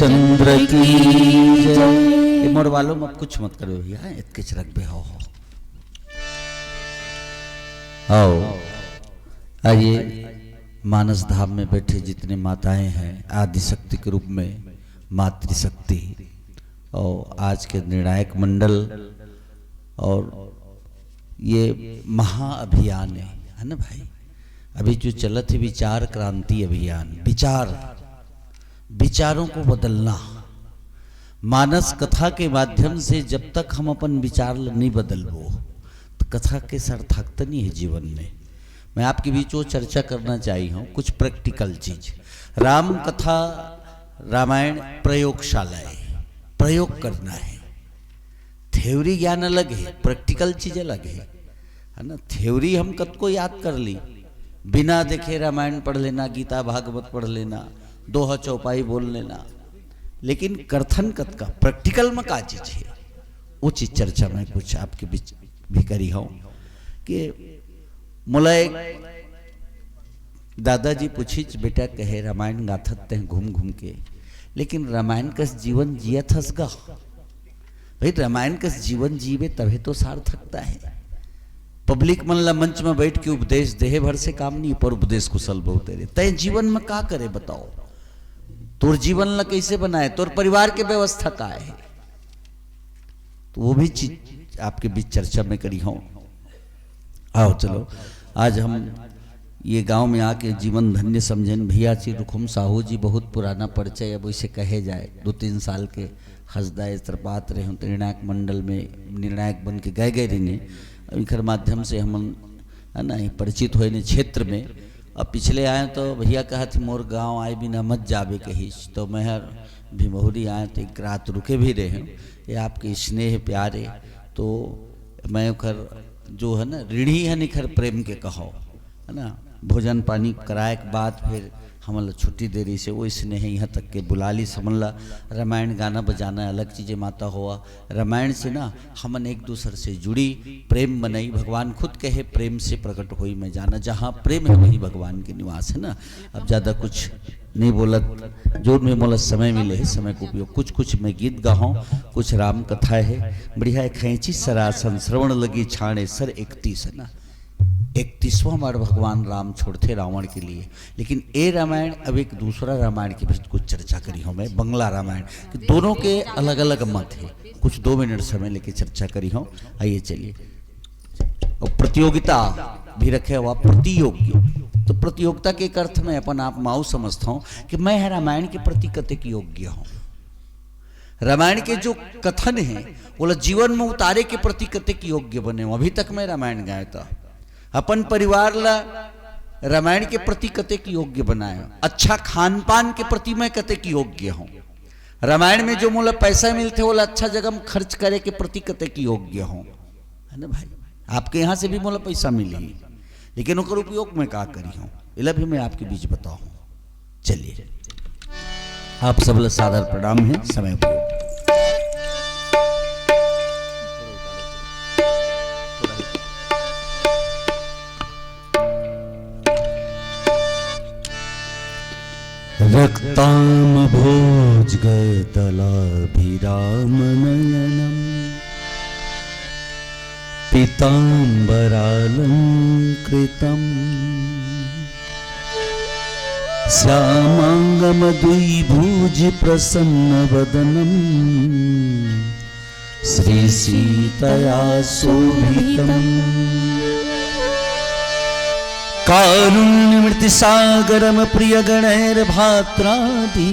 रामचंद्र की जय। मोर वालों मत कुछ मत करो भैया, इतके चरक बे हो आओ। आइए मानस धाम में बैठे जितने माताएं हैं आदि शक्ति के रूप में मातृशक्ति, और आज के निर्णायक मंडल और ये महाअभियान है ना भाई, अभी जो चलत है विचार क्रांति अभियान, विचारों को बदलना। मानस कथा के माध्यम से जब तक हम अपन विचार नहीं बदलबो तो कथा के सार्थकता नहीं है जीवन में। मैं आपके बीच वो चर्चा करना चाही हूँ कुछ प्रैक्टिकल चीज। राम कथा रामायण प्रयोगशालाएं, प्रयोग करना है। थ्योरी ज्ञान अलग है, प्रैक्टिकल चीज अलग है ना। थ्योरी हम कद को याद कर ली, बिना देखे रामायण पढ़ लेना, गीता भागवत पढ़ लेना, दोहा चौपाई बोल लेना, लेकिन कर्थन कत का प्रैक्टिकल में का चीज है वो चीज चर्चा में कुछ आपके बीच भी करी हूं कि मुला एक दादाजी पूछी बेटा कहे रामायण गाथत हैं घूम घूम के, लेकिन रामायण का जीवन जियत हसगा भाई, रामायण का जीवन जीवे तभी तो सार्थकता है। पब्लिक मन ला मंच में बैठ के उपदेश देहे भर से काम नहीं, पर उपदेश कुशल बहुत तेरे तय जीवन में का करे बताओ, तोर जीवन ला कैसे बनाए, तोर परिवार के व्यवस्था का है, तो वो भी चीज आपके बीच चर्चा में करी हूं। आओ चलो आज हम ये गांव में आके जीवन धन्य समझें। भैया जी रुखुम साहू जी बहुत पुराना परिचय, अब इसे कहे जाए 2-3 साल के हंसदाए तरपात रहे तो निर्णायक मंडल में निर्णायक बन के गए रहने, इनकर माध्यम से हम है ना परिचित हुए क्षेत्र में। अब पिछले आए तो भैया कहा थी मोर गांव आए बिना मत जाबे कही, तो मैं भीमहुरी आए तो एक रात रुके भी रहे हैं। ये आपके स्नेह प्यारे तो मैं खर जो है ना ऋणी है निखर प्रेम के कहो है ना, भोजन पानी कराए के बाद फिर हमला छुट्टी दे रही से वो स्नेह यहाँ तक के बुला ली समझला। रामायण गाना बजाना अलग चीज़ें माता हुआ, रामायण से ना हमन एक दूसरे से जुड़ी, प्रेम बनाई। भगवान खुद कहे प्रेम से प्रकट हुई मैं जाना, जहाँ प्रेम है वहीं भगवान के निवास है ना। अब ज़्यादा कुछ नहीं बोलत, जो में बोला समय मिले है समय को उपयोग। कुछ मैं गीत गाऊँ, कुछ राम कथा है बढ़िया। खैंची सरासन श्रवण लगी छाणे सर 31 है ना, 31वां बार भगवान राम छोड़ते रावण के लिए। लेकिन ये रामायण अब एक दूसरा रामायण के बीच कुछ चर्चा करी हूँ मैं, बंगला रामायण कि दोनों के अलग अलग मत है, कुछ 2 मिनट समय लेके चर्चा करी हूँ। आइए चलिए। और प्रतियोगिता भी रखे हुआ, प्रतियोगी तो प्रतियोगिता के एक अर्थ में अपन आप माऊ समझता हूँ कि मैं रामायण के प्रति कतेक योग्य हूँ। रामायण के जो कथन है वो जीवन में उतारे के प्रति कतेक योग्य बने हूँ। अभी तक मैं रामायण गाया था, अपन परिवार ला रामायण के प्रति कतेक योग्य बनाया, अच्छा खान पान के प्रति मैं कतेक योग्य हूँ। रामायण में जो मोला पैसा मिलते वो अच्छा जगह में खर्च करे के प्रति कतेक योग्य हूँ है ना भाई। आपके यहाँ से भी मोला पैसा मिली, लेकिन उनका उपयोग में का करी हूँ इला भी मैं आपके बीच बताऊँ। चलिए आप सब सादर प्रणाम है, समय उपयोग। रक्ताम भोज गए दलाभिराम नयनम पीताम्बरालंकृतम श्यामांगम द्विभुज प्रसन्न वदनम श्री सीतया शोभितम कारुण्यमृति सागरम प्रिय गणैर भात्रादि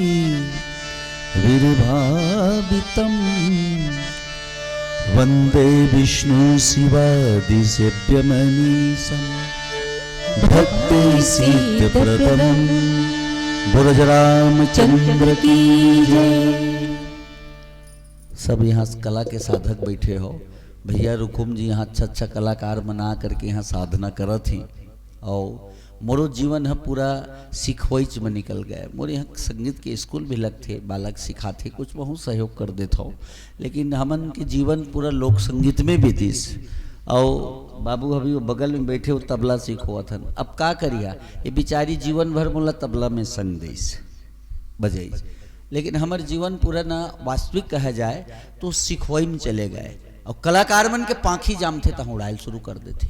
विर्भावितम वंदे विष्णु शिवादि सेव्यमनीशम भक्ति सिद्धप्रदम बुरज रामचंद्र की जय। सब यहाँ कला के साधक बैठे हो, भैया रुकुम जी यहाँ अच्छा कलाकार बना करके यहाँ साधना करत ही। और मोरो जीवन है पूरा सिखवैच में निकल गए। मोरे यहाँ संगीत के स्कूल भी लगते, बालक सिखाते, कुछ बहुत सहयोग कर देता हो, लेकिन हमन के जीवन पूरा लोक संगीत में भी दिस। और बाबू अभी वो बगल में बैठे वो तबला सीखो था। अब का करिया, ये बिचारी जीवन भर मोला तबला में संग दिस बजाई। लेकिन हमारे जीवन पूरा ना वास्तविक कहा जाए तो सिखवई में चले गए और कलाकार मन के पाखी जाम थे तो उड़ाइल शुरू कर देते।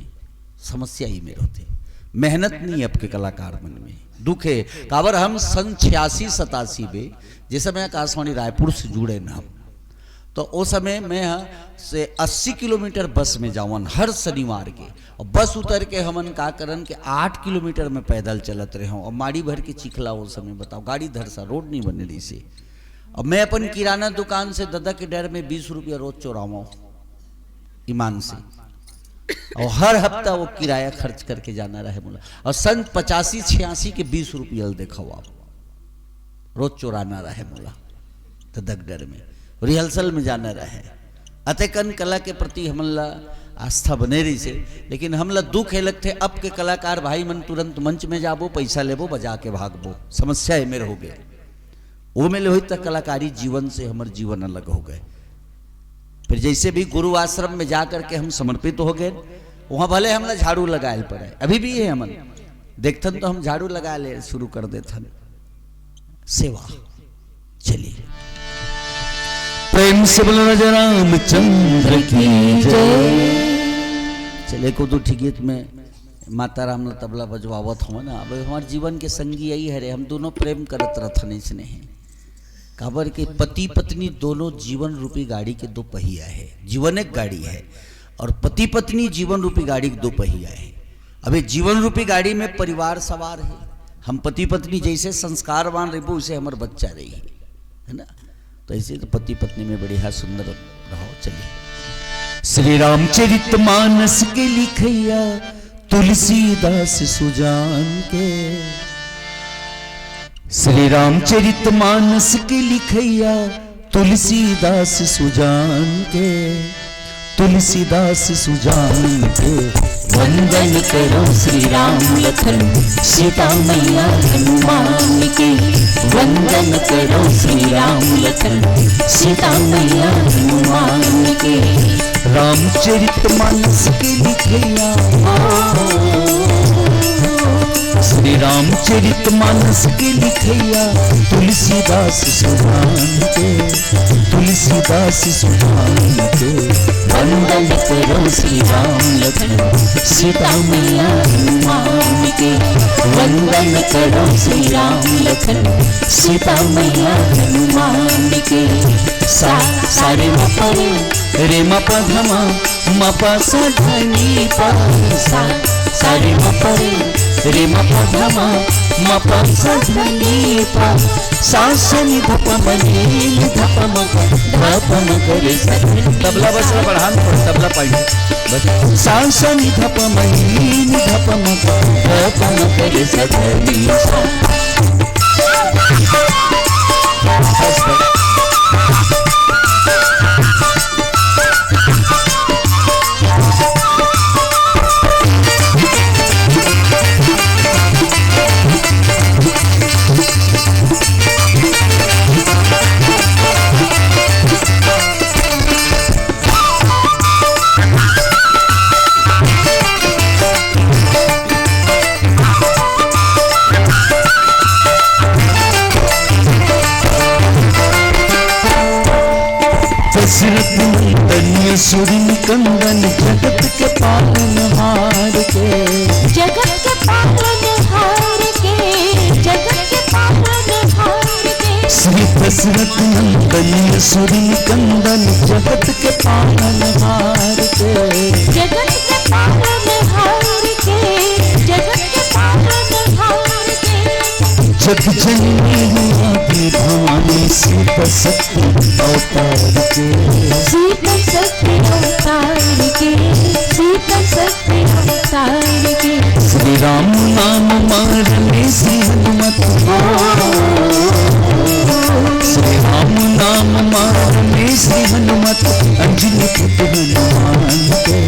समस्या ही में होती, मेहनत नहीं अब के कलाकार मन में, दुख है। काबर हम सन 86-87 में जिस समय आकाशवाणी रायपुर से जुड़े ना, तो उस समय मैं से 80 किलोमीटर बस में जावन हर शनिवार के, और बस उतर के हमन का करन के 8 किलोमीटर में पैदल चलत रहे हूँ, और माड़ी भर के चिखला उस समय बताओ, गाड़ी धरसा रोड नहीं बने रही से। और मैं अपन किराना दुकान से दादा के डर में 20 रुपया रोज चुरावा ईमान से, और हर हफ्ता वो किराया खर्च करके जाना रहे बोला। और सन 85-86 के 20 रुपया देखा हुआ रोज चुराना रहे बोला दादा डर में, रिहर्सल में जाना रहे। अतकन कला के प्रति हमला आस्था बने रही से, लेकिन हमला दुख है लगते अब के कलाकार भाई मन तुरंत मंच में जाबो, पैसा लेबो, बजा के भागबो, समस्या है मेरे हो गए। वो में ले तक कलाकारी जीवन से हमारे जीवन अलग हो गए। फिर जैसे भी गुरु आश्रम में जा करके हम समर्पित तो हो गए, वहां भले हमला झाड़ू लगाए पड़े, अभी भी है हमन देखथन तो हम झाड़ू लगा ले शुरू कर देथन सेवा। चलिए प्रेम से बोलो राजा रामचंद्र की जय। चले को तो ठीक में माता राम ने तबला बजवावत हो ना। अब हमारे जीवन के संगी यही है रे, हम दोनों प्रेम करत रथन इसने हैं। काबर के पति पत्नी दोनों जीवन रूपी गाड़ी के दो पहिया है, जीवन एक गाड़ी है और पति पत्नी जीवन रूपी गाड़ी के दो पहिया है। अबे जीवन रूपी गाड़ी में परिवार सवार है, हम पति पत्नी जैसे संस्कारवान रहो उसे हमारे बच्चा रही है ना, तो ऐसे तो पति पत्नी में बढ़िया सुंदर रहो। चलिए श्री रामचरित मानस के लिखैया तुलसीदास सुजान के, श्री रामचरित मानस के लिखैया तुलसीदास सुजान के, तुलसीदास सुजान के वंदन करो श्री राम लखन सीता मैया हनुमान के, वंदन करो श्री राम लखन सीता मैया हनुमान के। रामचरित मानस के लिखैया श्री रामचरित मानस के लिखैया तुलसीदास सुजान के, तुलसीदास सुजान के वंदन करो श्री राम लखन सीता मैया हनुमान के, वंदन करो श्री राम लखन सीता मैया हनुमान के। सारे मपरे रे मप धमा मपा सा धनी पा, सारे मपरे रे मप धमा मपा सा धनी पा, सासनी धप मनी धप मक धप मकर सखी। तबला बस बढ़ान पड़, तबला पाई सासनी धप मनी धप मक धप मकर सखी। दशरथ नंदन सुरिन कंदन जगत के पालनहार के, जगत के पालनहार के, जगत के पालनहार के। श्री दशरथ नंदन सुरिन कंदन जगत के पालनहार के, जगत के पालनहार के, जगत के पालनहार के। जग जननी आदि भवानी सीता शक्ति अवतार के, सीता शक्ति अवतार के, सीता शक्ति अवतार के। श्री राम नाम मारने श्री हनुमत, श्री राम नाम मारने श्री हनुमत अंजनी पुत्र हनुमान के,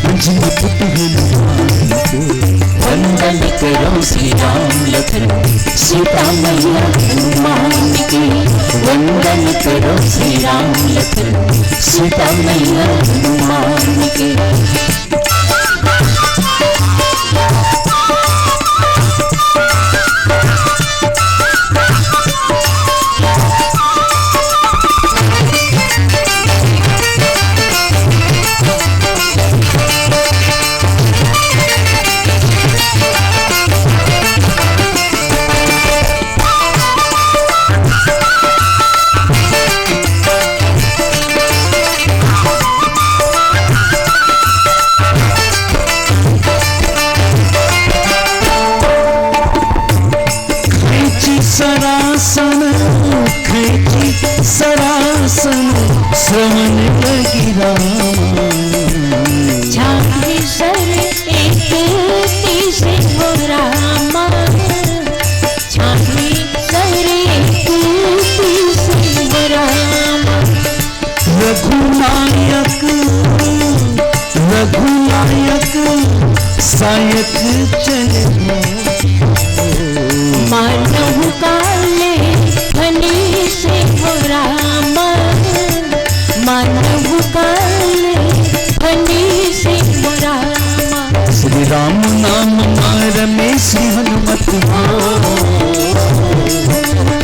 अंजनी पुत्र हनुमान के। वंदन करो श्री राम लखन सीता मैया हनुमान के, वंदन करो श्री राम लखन सीता मैया हनुमान के। श्री राम। छाहे सर एक तीसरे हो रामा, छाहे सर एक तीसरे हो रामा। रघुनायक रघुनायक सायक चले मानव काले फनी से हो रामा, मानव काले फनी से हो रामा। श्री राम नाम मार में श्री हनुमत हो,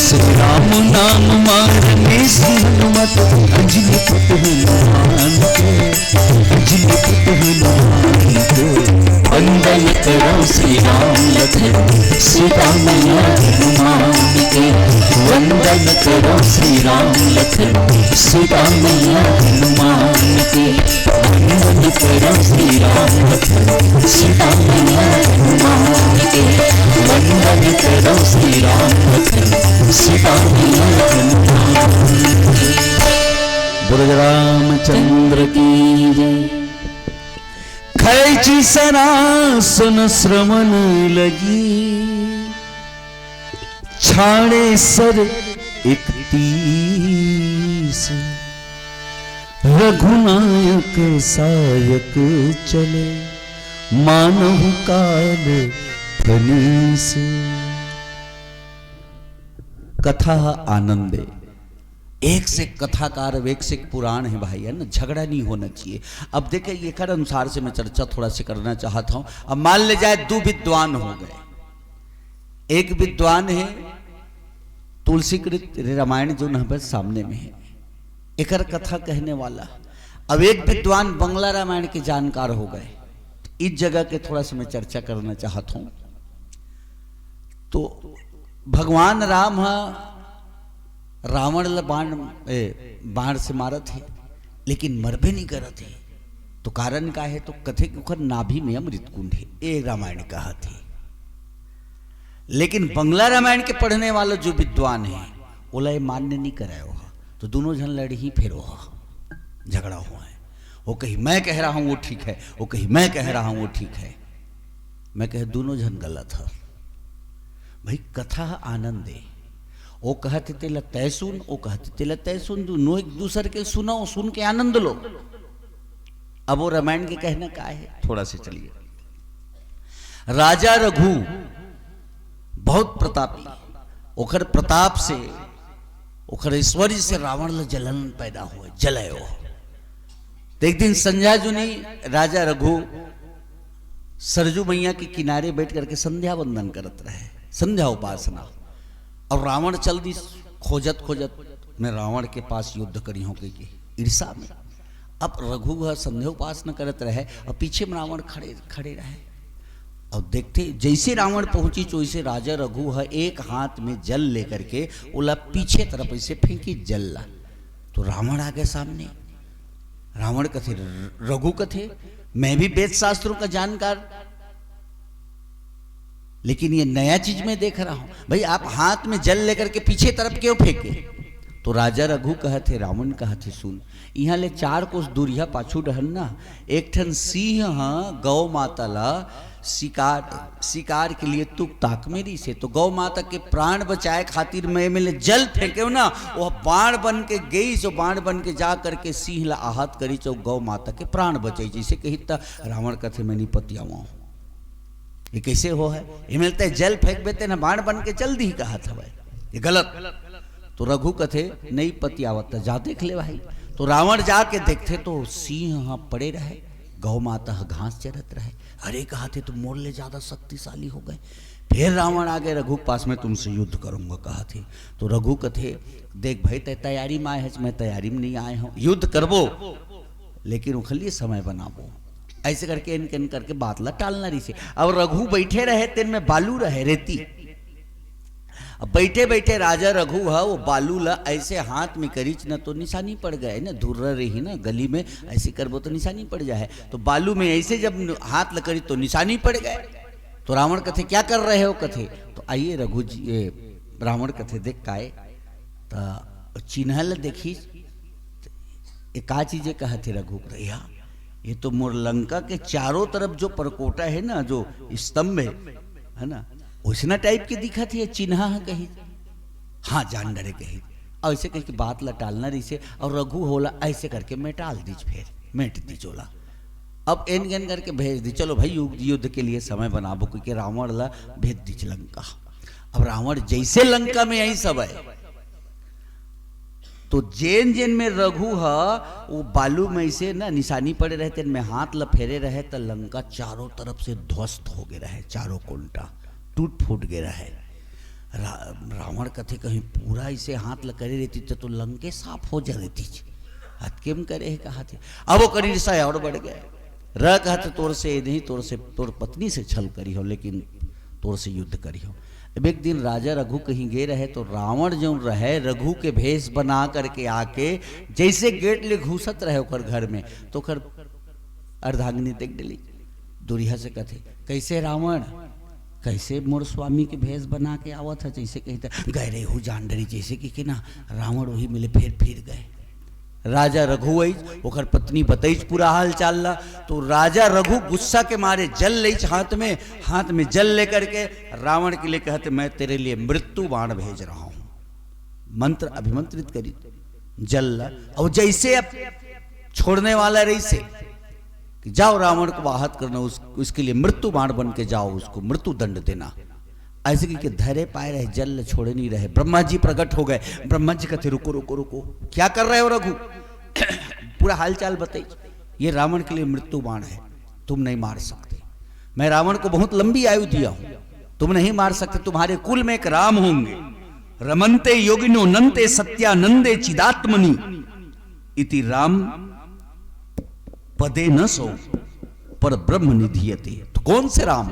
श्री राम नाम मार में श्री हनुमत। अंजलि पुत हनुमान के, अंजलि पुत हनुमान के। वंदन करो श्री राम लखन सीता मैया हनुमान के। वंदन करो श्री राम लखन सीता मैया हनुमान के। वंदन करो श्री राम लखन सीता मैया हनुमान के। वंदन करो श्री राम लखन सीता मैया हनुमान के। बुर्ज रामचंद्र की जय। खैची सनासन श्रवण लगी, छाड़े सर 31। रघुनायक सायक चले, मानव काल फनीस। कथा आनंदे। एक से कथाकार, एक से पुराण है भाई, है ना, झगड़ा नहीं होना चाहिए। अब देखिए ये कर अनुसार से मैं चर्चा थोड़ा सा करना चाहता हूं। अब मान ले जाए दो विद्वान हो गए। एक विद्वान है तुलसीकृत रामायण जो नहबत सामने में है, एकर कथा कहने वाला। अब एक विद्वान बंगला रामायण के जानकार हो गए। इस जगह के थोड़ा सा मैं चर्चा करना चाहता हूं। तो भगवान राम रावण बाण से मारा थे, लेकिन मरबे नहीं करा थे। तो कारण का है, तो कथे के उखर नाभि में अमृत कुंड है, ये रामायण कहा थे। लेकिन बंगला रामायण के पढ़ने वाला जो विद्वान है ओला ये मान्य नहीं कराया हुआ। तो दोनों जन लड़ी ही फिर झगड़ा हुआ है। वो कहीं मैं कह रहा हूं वो ठीक है, वो कहीं मैं कह रहा हूं वो ठीक है। मैं कह दोनों जन गलत है भाई। कथा आनंद है। वो कहते तेला तय सुन, वो कहते तेला तय सुन। दोनों एक दूसरे के सुनो, सुन के आनंद लो। अब वो रामायण के कहने का है, थोड़ा से चलिए। राजा रघु बहुत प्रतापी, ओखर प्रताप से, ओखर ऐश्वर्य से रावण ल जलन पैदा हुए, जलय हो। तो एक दिन संध्या जुनी राजा रघु सरजू मैया के किनारे बैठ करके संध्या वंदन करत रहे, संध्या उपासना। और रावण चल दी खोजत खोजत मैं रावण के पास युद्ध करी हूं के ईर्षा में। अब रघु संध्या उपासना करत रहे और पीछे में रावण खड़े रहे। और देखते जैसे रावण पहुंची वैसे राजा रघु एक हाथ में जल लेकर के ओला पीछे तरफ ऐसे फेंकी जल ला। तो रावण आ गए सामने। रावण कथे, रघु कथे मैं भी वेद शास्त्रों का जानकार, लेकिन ये नया चीज मैं देख रहा हूं भाई। आप हाथ में जल लेकर के पीछे तरफ क्यों फेंके? तो राजा रघु कहते, रावण कहते, सुन यहाँ ले 4 कोस दूरिया पाछू रहन ना, एक ठन सिंह गौ माता ला शिकार के लिए तुक ताक मेरी से। तो गौ माता के प्राण बचाए खातिर मैं मिले जल फेंके ना, वह बाण बन के गई। जो बाण बन के जा करके सिंह ला आहत करी, चो गौ माता के प्राण बचे। जैसे कही था रावण कथे मैं नहीं पतियावा हूं, ये कैसे हो है? ये मिलता है जल फेंक देते ना, बाण बन के जल्दी ही कहा था भाई, ये गलत। तो रघु कथे नहीं पतियावत, जा देख ले भाई। तो रावण जाके देखते तो सिंह पड़े रहे, गौ माता घास चरत रहे। अरे कहा थे तुम मोर ले ज्यादा शक्तिशाली हो गए। फिर रावण आ गए रघु पास में, तुमसे युद्ध करूंगा कहा थे। तो रघु कथे देख भाई तय तैयारी में आए है, मैं तैयारी में नहीं आए हूं, युद्ध करबो लेकिन उखलिए समय बनाबो। ऐसे करके इन करके बात ला टालना रही से। अब रघु बैठे रहे, तेन में बालू रहे रेती। अब बैठे बैठे राजा रघु वो बालू ला ऐसे हाथ में करीच न तो निशानी पड़ गए ना, धुर्र रही ना गली में, ऐसे करबो तो निशानी पड़ जाए। तो बालू में ऐसे जब हाथ लकड़ी तो निशानी पड़ गए। तो रावण कथे क्या कर रहे हो कथे? तो आइए रघु जी, रावण कथे देख काए तो चिन्ह देखी एका चीजें कहा थे रघु भैया, ये तो मोर लंका के चारों तरफ जो परकोटा है ना, जो स्तंभ है ना, उसना टाइप की दिखा थी, चिन्हा है कहीं, हाँ जान डरे कहीं, और ऐसे कहीं की बात ला टालना रही से, और रघु होला ऐसे करके मैं टाल दीज, फिर मेट दी चोला, अब एन गन करके भेज दी, चलो भाई युद्ध के लिए समय बनाबो, क्योंकि रावण ला भेज दी लंका। अब रावण जैसे लंका में यही सब है, तो जेन जेन में रघु है वो बालू में से ना निशानी पड़े रहते, में हाथ लफेरे रहे तो लंका चारों तरफ से ध्वस्त हो गए रहे, चारों कोंटा टूट फूट गए रहे। रावण कथे कहीं पूरा इसे हाथ ल करे रहती तो लंके साफ हो जा रहती, केम करे है कहा थे। अब वो करी सा और बढ़ गए, रह कहा तो तोर से नहीं, तोर से तोर पत्नी से छल करी हो, लेकिन तोर से युद्ध करी हो। अब एक दिन राजा रघु कहीं गए रहे, तो रावण जो रहे रघु के भेष बना करके आके जैसे गेट ले घुसत रहे ओकर घर में, तो ओकर अर्धांगिनी देख डली, दुरिया से कथे कैसे रावण, कैसे मोर स्वामी के भेष बना के आवत है, जैसे कहते गए रे हु जान डरी, जैसे कि ना रावण वही मिले फिर गए। राजा रघु ओकर पत्नी बतईच पूरा हाल चाल ला, तो राजा रघु गुस्सा के मारे जल ले हाथ में जल लेकर के रावण के लिए कहते मैं तेरे लिए मृत्यु बाण भेज रहा हूं, मंत्र अभिमंत्रित करी जल ला, और जैसे अब छोड़ने वाला रही से कि जाओ रावण को आहत करना, उसके लिए मृत्यु बाण बन के जाओ, उसको मृत्यु दंड देना, ऐसे कि धरे पाए रहे, जल छोड़े नहीं रहे। ब्रह्मा जी प्रकट हो गए, ब्रह्मा जी कहते रुको रुको रुको, क्या कर रहे हो रघु, पूरा हालचाल बताइए, ये रावण के लिए मृत्यु बाण है, तुम नहीं मार सकते, मैं रावण को बहुत लंबी आयु दिया हूं, तुम नहीं मार सकते, तुम्हारे कुल में एक राम होंगे, रमनते योगिनो नंते सत्यानंदे चिदात्मनि इति राम पदे न सो पर ब्रह्म निधीयते। तो कौन से राम,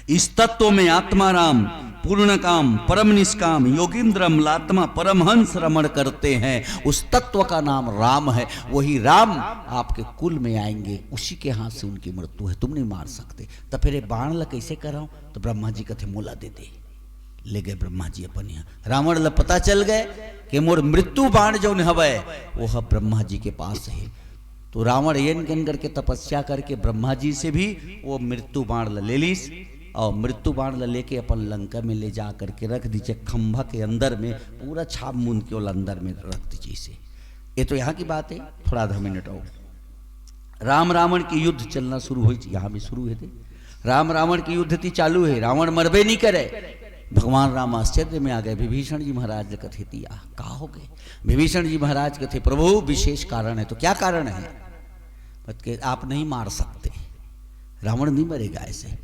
इस तत्व में आत्मा राम पूर्ण काम परम निष्काम योगिंद्रम लात्मा परमहंस रमण करते हैं, उस तत्व का नाम राम है, वही राम आपके कुल में आएंगे, उसी के हाथ से उनकी मृत्यु है, तुम नहीं मार सकते। तो फिर ये बाण ला कैसे कराऊं, तो ब्रह्मा जी कथे मोला दे दे, ले गए ब्रह्मा जी अपन यहाँ, रावण ला पता चल गए कि मोर मृत्यु बाण जो हवे वो ब्रह्मा जी के पास है। तो रावण येन गन करके तपस्या करके ब्रह्मा जी से भी वो मृत्यु बाण ला ले लीस, और मृत्यु बाण लेके अपन लंका में ले जा करके रख दीजिए, खंभा के अंदर में पूरा छाप मूंद के अंदर में रख दीजिए इसे। ये तो यहाँ की बात है, थोड़ा आधा मिनट और राम रावण की युद्ध चलना शुरू हुई, यहाँ भी शुरू है थे, राम रावण की युद्ध थी चालू है, रावण मरबे नहीं करे, भगवान राम आश्चर्य में आ गए। विभीषण जी महाराज ने कथे दिया, कहा हो गए, विभीषण जी महाराज कथे प्रभु विशेष कारण है। तो क्या कारण है, आप नहीं मार सकते, रावण नहीं मरेगा ऐसे।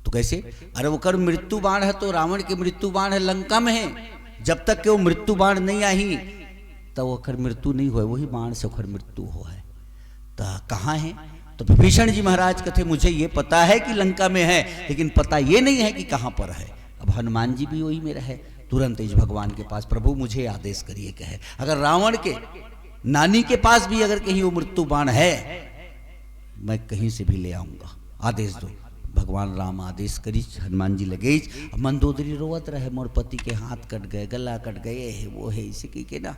तो कैसे, अरे वो कर मृत्यु बाण है, तो रावण की मृत्यु बाण है लंका में है, जब तक के वो मृत्यु बाण नहीं आई तब वो खर मृत्यु नहीं हुए, वही बाण से खर मृत्यु हो है। तो कहाँ है, तो विभीषण जी महाराज कहते मुझे ये पता है कि लंका में है, लेकिन पता ये नहीं है कि कहाँ पर है। अब हनुमान जी भी वही में रहे, तुरंत इस भगवान के पास प्रभु मुझे आदेश करिए, कहे अगर रावण के नानी के पास भी अगर कहीं वो मृत्यु बाण है, मैं कहीं से भी ले आऊंगा, आदेश दो। भगवान राम आदेश करी, हनुमान जी लगे, मंदोदरी रोवत रहे, मोर पति के हाथ कट गए, गला कट गए है, वो है इसे के ना।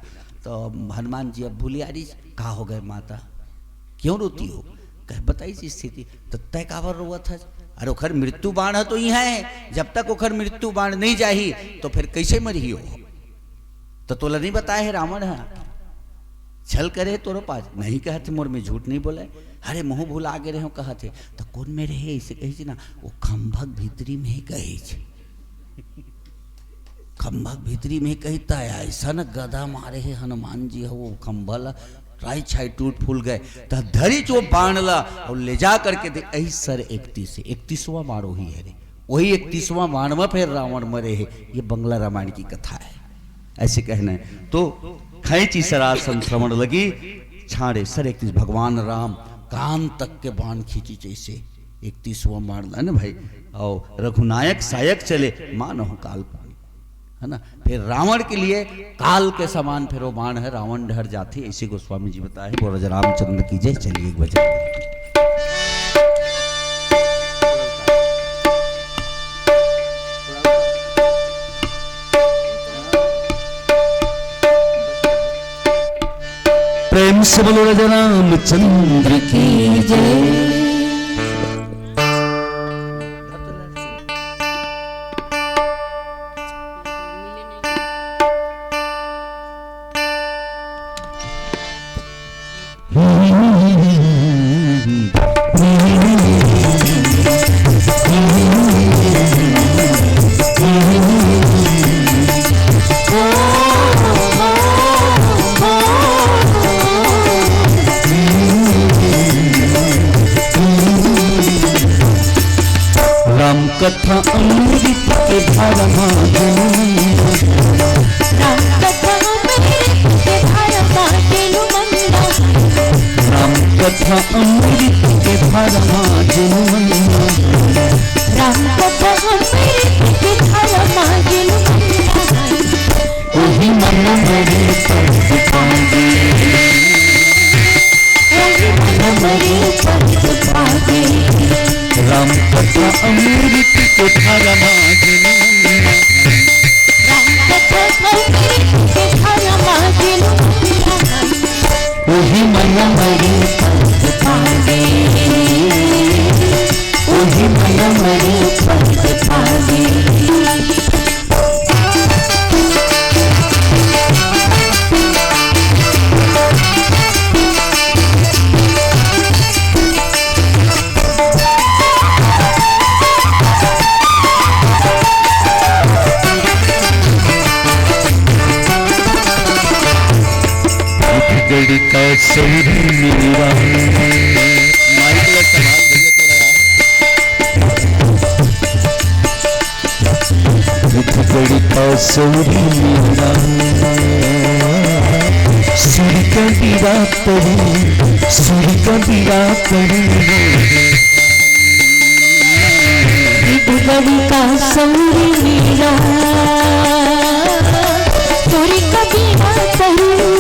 तो हनुमान जी अब भूलियारी, कहा हो गए माता, क्यों रोती हो, कह बताइए स्थिति। तो तय कावर रोवत है, अरे ओखर मृत्यु बाण है तो यहाँ है, जब तक ओखर मृत्यु बाण नहीं जाही तो फिर कैसे मरी हो। तो तोला नहीं बताए है रावण है, छल करे तोरो पास नहीं कहते, मोर में झूठ नहीं बोले, अरे मुँह भूल आगे रहे कहा थे। तो कौन में रहे ऐसे कही ना, वो खंभक भीतरी में ही कही, खंभक भीतरी में कहता है, ऐसा न गदा मारे है हनुमान जी, वो खंभला राई छाई टूट फूल गए, तो धरी जो बाणला और ले जा करके दे, ऐ सर 31वां बाण ही है रे, वही 31वां बाण में फिर रावण मरे है। ये बंगला रामायण की कथा है, ऐसे कहना है। तो खैची सरासन श्रवण लगी, छाड़े सर 31, भगवान राम कान तक के बाण खींची, जैसे 31वां बाण है ना भाई, और रघुनायक सायक चले मानो काल, है ना। फिर रावण के लिए काल के समान फिर वो बाण है, रावण डर जाती, इसी को स्वामी जी बताए। बोलो जय रामचंद्र की जय। चलिए एक भजन प्रेम से बोलो राजा रामचंद्र की जय। कथा अमृत के धारा राम कथा अमृत के धारा राम कथा अमृत के धारा राम कथा अमृत के धारा वही मन मेरे पर पागे वही मन मेरे पर पागे राम कथा अमृत के धारा राम कथा अमृत के धारा वही मन मेरे पर पागे वही मन मेरे पर पागे। का सौरी मेरा माइक का सवाल भैया थोड़ा यार का सौरी मेरा सूर्य का दीवा करूं सूर्य का दीवा करूं गड़ी का सौरी मेरा सूर्य का दीवा करूं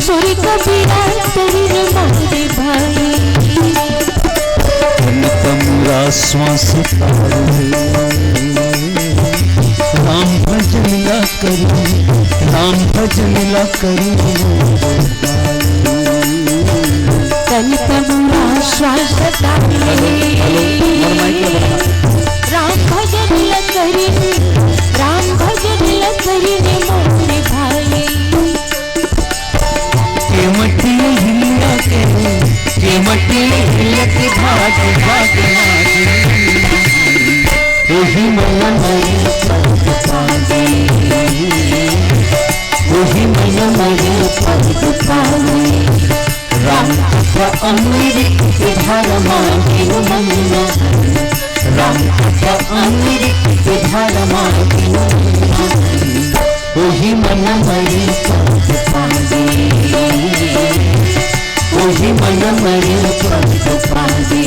सूर्य का दीवा तेरे मारे भाई कमरा श्वास राम भजन ला करूं राम भजन ला करूं तन कमरा श्वास राम भजन ला करी राम भजन ला करी मोरे भाई मटी हिलिया के मटी हिलिया के भाग भाग वही मन मेरे पर पागे वही मन मेरे पर पागे राम कथा अमृत के धारा मांगे मन्ना राम कथा अमृत के धारा मांगे वही मन मेरे पर पागे वही मन मेरे पर पागे।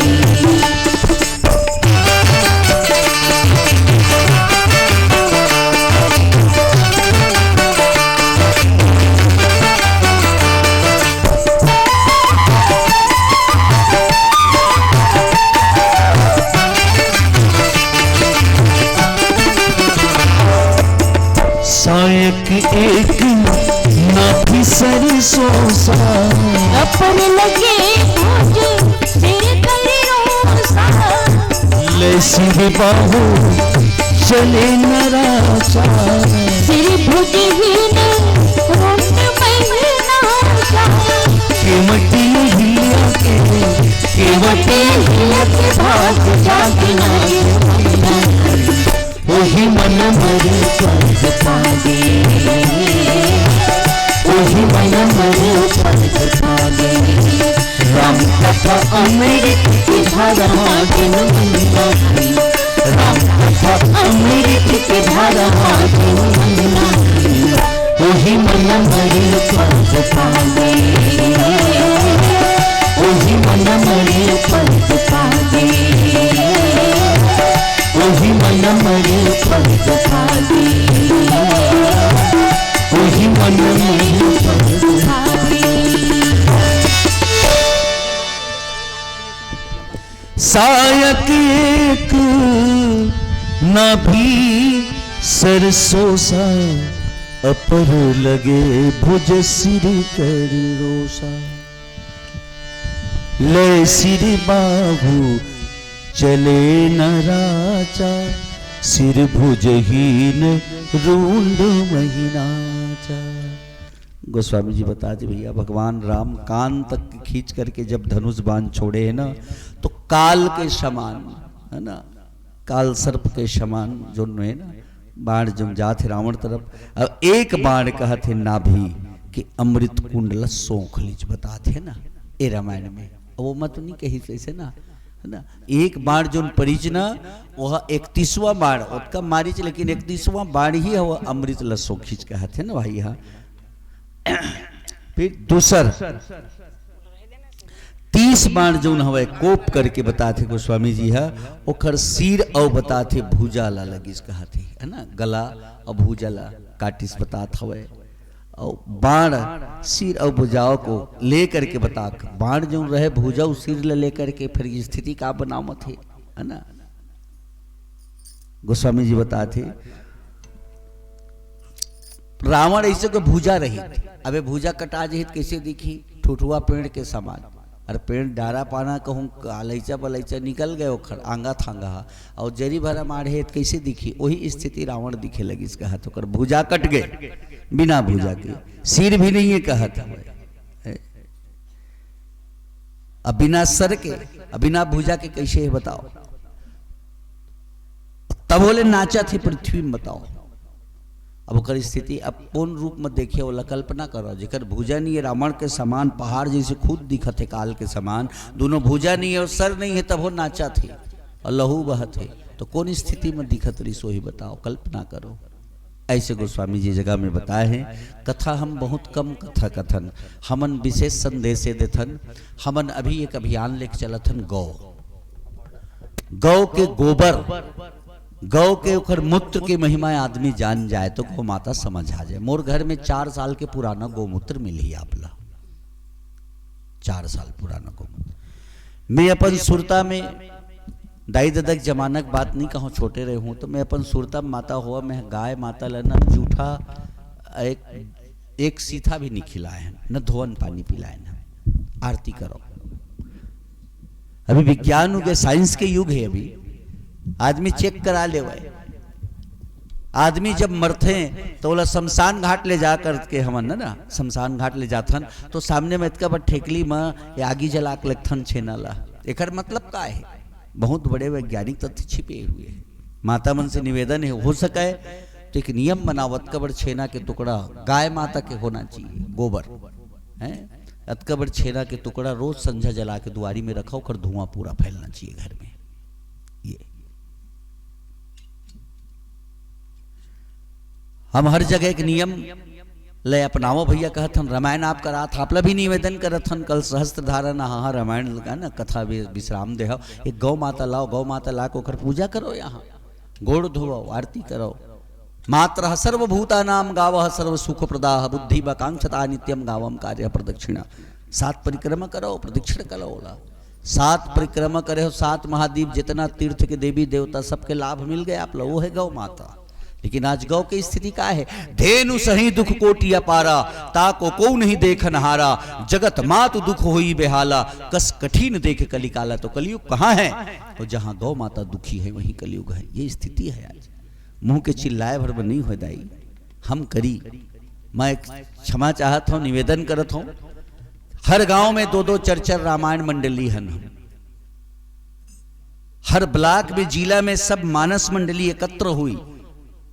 सायक एक नाथी सरसों सा अपन लगे तेरे करीरों लैसी बाहू चले नराचा तेरी भुजी ही ने रोट महीना के मटी हिलिया के मटी हिलिया के भाग जागना वही मन मेरे पर पागे वही मन मेरे पर पागे राम कथा अमृत की धारा मांगे राम कथा अमृत की धारा मांगे वही मन मेरे पर पागे वही मन मेरे पर पागे वही मन मेरे पर पागे वही मन मेरे पर पागे। सायक एक नाभि सरसों सा अपर लगे भुज सिर कर रोसा, लय सिर बाहु चले न राजा, सिर भुजहीन रूंड महीनाचा। गोस्वामी जी बताते भैया भगवान राम कान तक खींच करके जब धनुष बाण छोड़े है ना, तो काल के समान है ना, काल सर्प के समान जो है ना बाण जम जाते रावण तरफ। अब एक बाण कहते नाभि कि अमृत कुंडल सोख लीज बताते है ना ये रामायण में, वो मत नहीं कही ऐसे ना है ना। एक बाण जो परिजना वह 31वां बाण उसका मारिच, लेकिन 31वां बाण ही है वह अमृत लसो खींच कहते ना भाई। यहाँ फिर दूसर 30 बाण जो हवे कोप करके बताते गोस्वामी जी है, ओखर सिर और बताते भुजा ला लगिस कहते है ना, गला और भुजा ला काटिस बतात हवे। और बाण सिर और भुजाओं को ले करके बता, बाण जो रहे भुजा सिर ले लेकर के फिर स्थिति का बनाव थे है ना। गोस्वामी जी बताते रावण ऐसे को भुजा रही, अबे भुजा कटा जहित कैसे दिखी, ठुठुआ पेड़ के समान, अरे पेड़ डारा पाना कहूँ अलैचा बलैचा निकल गए ओखर आंगा थांगा, और जरी भरा मारे कैसे दिखी, वही स्थिति रावण दिखे लगी इसका हाथ होकर, भुजा कट गए बिना भुजा के, सिर भी नहीं है कहा था अब बिना सर के, अब बिना भुजा के कैसे है बताओ। तब बोले नाचा थे पृथ्वी में बताओ। अब ओकर स्थिति अब कौन रूप में देखिए वाला कल्पना करो, जेकर भुजा नहीं है रावण के समान, पहाड़ जैसे खुद दिखत है काल के समान, दोनों भुजा नहीं है और सर नहीं है, तब वो नाचा थे और लहू बहत है, तो कौन स्थिति में दिखत रही सो ही बताओ, कल्पना करो। ऐसे गोस्वामी जी जगह में बताए हैं। कथा हम बहुत कम कथा कथन, हमन विशेष संदेश देथन। हमन अभी एक अभियान लेके चलथन गौ, गौ के गोबर, गौ के उखर मूत्र की महिमा आदमी जान जाए तो गौ माता समझ आ जाए। मोर घर में 4 साल के पुराना गौमूत्र मिली आपला, 4 साल पुराना गौमूत्र। मैं अपन सुरता में दाई ददक जमानक बात नहीं कहूँ, छोटे रहे हूँ तो मैं अपन सुरता माता हुआ, मैं गाय माता लेना जूठा एक सीथा भी नहीं खिलाए हैं, न धोवन पानी पिलाए न आरती करो। अभी विज्ञान के साइंस के युग है, अभी आदमी चेक करा ले भाई। आदमी जब मरते तो बोला शमशान घाट ले जा करके हमन ना शमशान घाट ले जाथन, तो सामने में इतका बड़ ठेकली में आगी जला के लगथन छेनाला। एकर मतलब का है, बहुत बड़े वैज्ञानिक तथ्य छिपे हुए हैं। माता मन से निवेदन है हो सके तो एक नियम बनावत कबर छेना के टुकड़ा गाय माता के होना चाहिए, गोबर है अतकबर छेना के टुकड़ा रोज संझा जला के दुआरी में रखो, कर धुआं पूरा फैलना चाहिए घर में। ये हम हर जगह एक नियम ले अपनाओ भैया कहथन। रामायण आप करा था, आपला भी निवेदन करथन कल सहस्त्र धारण हाँ रामायण लगा ना कथा विश्राम दे, एक गौ माता लाओ, गौ माता ला को पूजा करो, यहाँ गोड़ धोओ, आरती करो। मात्र सर्वभूता नाम गाव सर्व सुख प्रदा बुद्धि बकांक्षता नित्यम गावम कार्य प्रदक्षिणा। 7 परिक्रमा करो, प्रदक्षिण करो, 7 परिक्रमा करे हो, 7 महाद्वीप जितना तीर्थ के देवी देवता सबके लाभ मिल गए आप लोग, वो है गौ माता। लेकिन आज गौ की स्थिति क्या है, धेनु सही दुख कोटि अपारा, ताको को नहीं देखन हारा, जगत मातु दुख होई बेहाला, कस कठिन देख कलिकाला। तो कलयुग कहाँ है, तो जहां गौ माता दुखी है वहीं कलयुग है। ये स्थिति है आज। मुंह के चिल्लाए भर में नहीं हो दाई, हम करी। मैं क्षमा चाहत हूं, निवेदन करत हूं, हर गांव में 2-2 4-4 रामायण मंडली हन। हर ब्लॉक में जिला में सब मानस मंडली एकत्र हुई।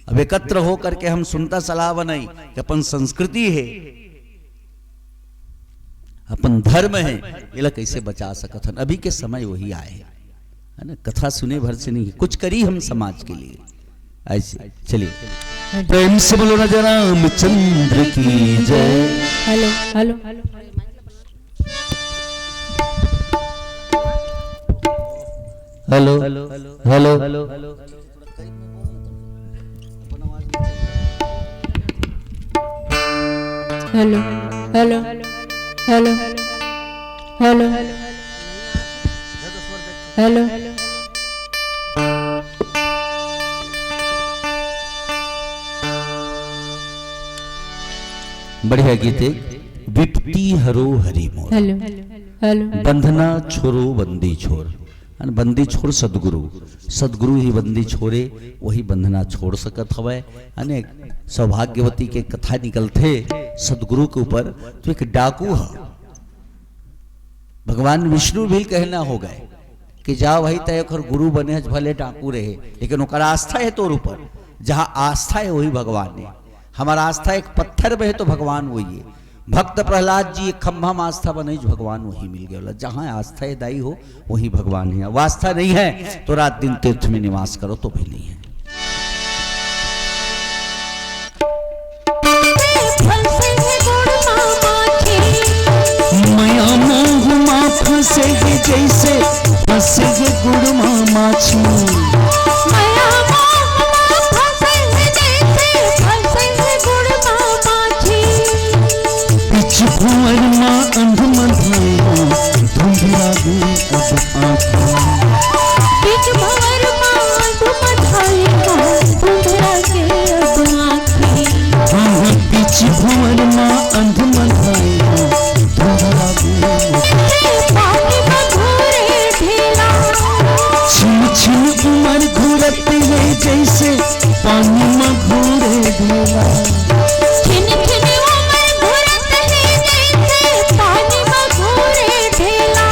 अब एकत्र हो करके हम सुनता सलाह बनाई कि अपन संस्कृति है, अपन धर्म है, ये कैसे बचा सकत हन। अभी के समय वही आए है ना, कथा सुने भर से नहीं, कुछ करी हम समाज के लिए। ऐसे चलिए प्रेम से बोलो राजा रामचंद्र की जय। Hello hello hello hello hello hello hello hello hello hello hello बढ़िया गीत है। विपत्ति हरो हरि मोर, हेलो हेलो बंधना छोरो बंदी छोर। बंदी छोड़ सदगुरु, सदगुरु ही बंदी छोड़े, वही बंधना छोड़ सकत हवै। अनेक सौभाग्यवती के कथा निकलते सदगुरु के ऊपर। तो एक डाकू है, भगवान विष्णु भी कहना हो गए कि जाओ भाई तय ओकर गुरु बने, भले डाकू रहे लेकिन ओकर आस्था है तोर ऊपर। जहां आस्था है वही भगवान है। हमारा आस्था एक पत्थर में है तो भगवान वही है। भक्त प्रहलाद जी एक खंभा में आस्था बने, भगवान वही मिल गया। जहां आस्था है दाई हो वही भगवान है। अब आस्था नहीं है तो रात दिन तीर्थ में निवास करो तो भी नहीं है। मया मोह माँ फंसे जैसे फंसे गुड़ माँ माछी। माया मोह फंसे जैसे फंसे गुड़ माँ माछी। पिछ भुवर माँ अंध मधाया धुंधला गई अब आँखें। बीच भंवर माँ अंध मधाया धुंधला गई अब आँखें। हाँ पिछ भुवर माँ अंध मधाया धुंधला गई। पानी में घूरे ढीला, छिन छिन उमर घूरत है जैसे पानी में घूरे ढेला। छिन छिन उमर घूरत है जैसे पानी में घूरे ढीला।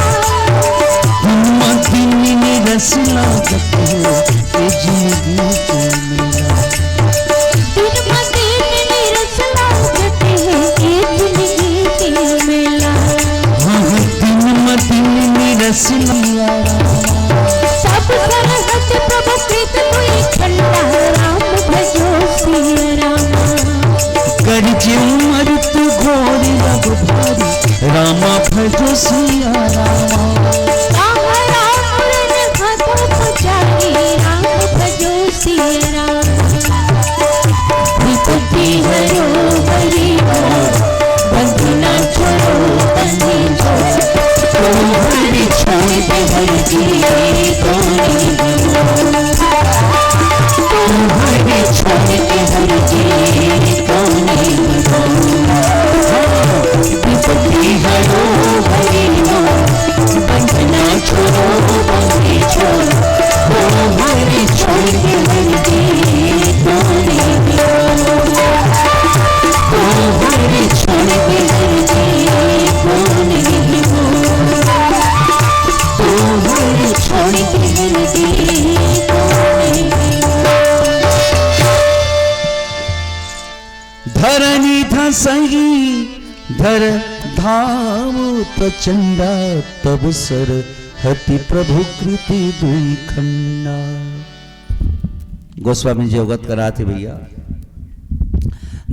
दिन में रस लागत है ये जिंदगी के मेला। दिन में रस लागत है ये जिंदगी के मेला। हाँ दिन में रस लिया। सब सरहद प्रभु प्रीत हुई खंडा, राम भजो सिया रामा। गर्जे उमर तू घोर रघु भारी, रामा भजो सिया रामा। राम राम रन हाथों पुजारी, राम भजो सिया रामा। विपत्ति हरो हरि मोर, बंधना छोड़ो बंदी छोड़। तो हरि छोड़ दे हरि जी तो हरि छोड़ दे हरि जी तो विपत्ति हरो हरि मोर, बंधना छोड़ो बंदी छोड़। तो हरि छोड़ दे हरि जी तो हरि छोड़ दे हरि जी तो छोड़ दे हरि जी धरनी धसही धर धाम प्रचंडा, तब सर हति प्रभु कृति दुई खंडा। गोस्वामी जी अवगत कराते भैया,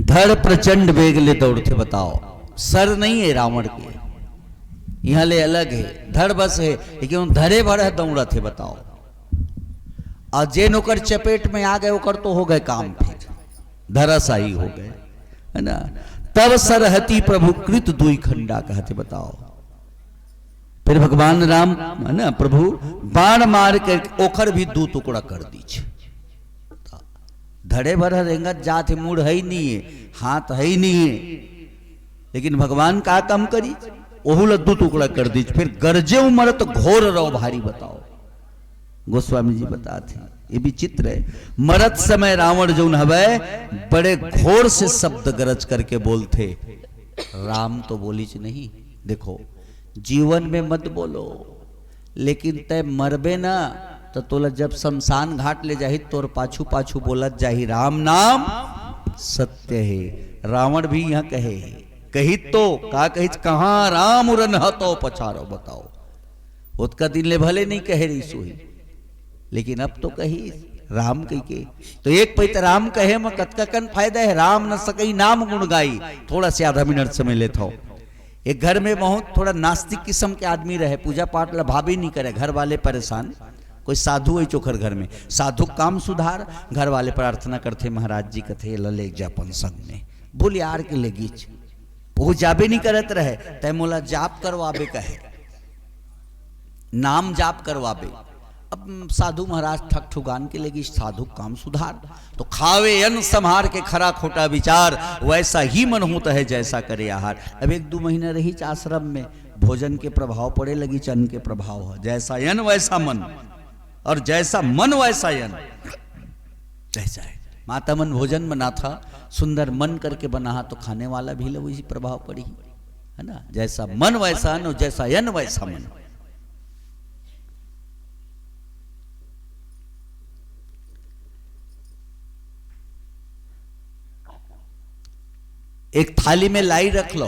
धड़ प्रचंड वेग ले दौड़ते। बताओ सर नहीं है रावण के, यहाँ ले अलग है। धड़ बस है लेकिन धरे भर है दौड़ा थे। बताओ और जे नौकर चपेट में आ गए ओकर तो हो गए काम, फिर धराशाही हो गए है ना। तब सरहति प्रभु कृत दुई खंडा कहते। बताओ फिर भगवान राम है ना प्रभु बाण मार कर ओखर भी दो टुकड़ा कर दीजिए। धड़े भर रेंगत जात है, मुड़ है ही नहीं है, हाथ है ही नहीं है, लेकिन भगवान का काम करी ओहू लद्दू टुकड़ा कर दीजिए। फिर गरजे उमर तो घोर रहो भारी। बताओ गोस्वामी जी बताते ये भी चित्र है। मरत समय रावण जो हवे बड़े घोर से शब्द गरज करके बोलते, राम तो बोलीच नहीं। देखो जीवन में मत बोलो, लेकिन तय मरबे ना तो तोला जब शमशान घाट ले जाही तोर पाछू पाछू बोलत जाही राम नाम सत्य है। रावण भी यहाँ कहे कही तो का कही कहाँ राम उरन तो पछारो। बताओ उसका दिन ले भले नहीं कहे रही सोही, लेकिन अब तो कही राम कही के। तो एक पैत राम कहे में कतका कन फायदा है। राम न सकई नाम गुण गाई। थोड़ा से आधा मिनट समय लेता हो। एक घर में बहुत थोड़ा नास्तिक किस्म के आदमी रहे, पूजा पाठ ला भाभी नहीं करे, घर वाले परेशान। कोई साधु है चोखर घर में, साधु काम सुधार, घर वाले प्रार्थना करते महाराज जी कथे लले जापन संग में बोल यार के लेगीच वो जाबे नहीं करत रहे। तय मोला जाप करवाबे कहे, नाम जाप करवाबे। अब साधु महाराज ठक ठुगान के लगी साधु काम सुधार, तो खावे अन्न संहार के खरा खोटा विचार, वैसा ही मन होता है जैसा करे आहार। अब 1-2 महीना रही आश्रम में, भोजन के प्रभाव पड़े लगी, अन्न के प्रभाव हो, जैसा अन्न वैसा मन, और जैसा मन वैसा अन्न। जैसा है माता मन भोजन बना था, सुंदर मन करके बना, तो खाने वाला भी लो इसी प्रभाव पड़ी, है ना। जैसा मन वैसा अन्न, जैसा अन्न वैसा मन। एक थाली में लाई रख लो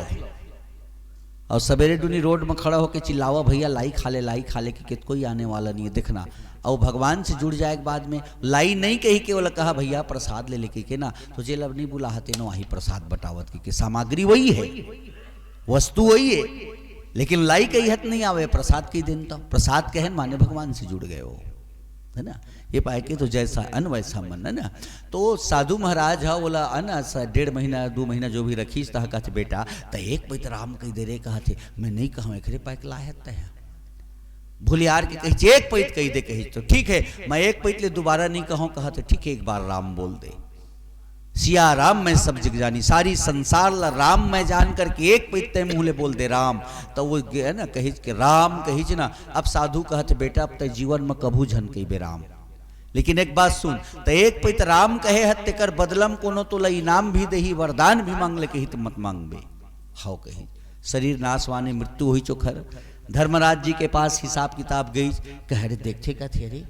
और सवेरे डूनी रोड में खड़ा होकर चिल्लावा, भैया लाई खा ले कि कोई आने वाला नहीं है, देखना। और भगवान से जुड़ जाए के बाद में लाई नहीं कही केवल कहा भैया प्रसाद ले लेके के ना, तो जेल अब नहीं बुलाते नो वही प्रसाद बटावत की सामग्री वही है, वस्तु वही है, लेकिन लाई कही हत नहीं आवे, प्रसाद की दिन तो प्रसाद कहन माने भगवान से जुड़ गए हो, है ना। ये पाए के तो जैसा अन्न वैसा मन, है ना। तो साधु महाराज हा बोला अन्न 1.5 महीना 2 महीना जो भी रखीस तह कहते बेटा तो एक पैत राम कही दे रे कहा थे, मैं नहीं कहूँ एक पैक लायत है भूलियार के कही एक पैत कही दे, कही तो ठीक है मैं एक पैत ले दोबारा नहीं कहूँ, कहा तो ठीक है एक बार राम बोल दे। सिया राम मैं सब जग जानी, सारी संसार ला राम मैं जान करके एक पैते मुँह ले बोल दे राम, तो वो है ना कही के राम कही ना। अब साधु कहते बेटा अब तक जीवन में कभू झन कही बे राम, लेकिन एक बात सुन, तो एक पैत राम कहे हत्ते कर बदलम कोनो तो इनाम भी दही, वरदान भी मांग ले कही तो मत मांग बे। हाउ कही शरीर नाशवाने मृत्यु हुई चोखर। धर्मराज जी के पास हिसाब किताब गई, कह रहे देखते का थे अरे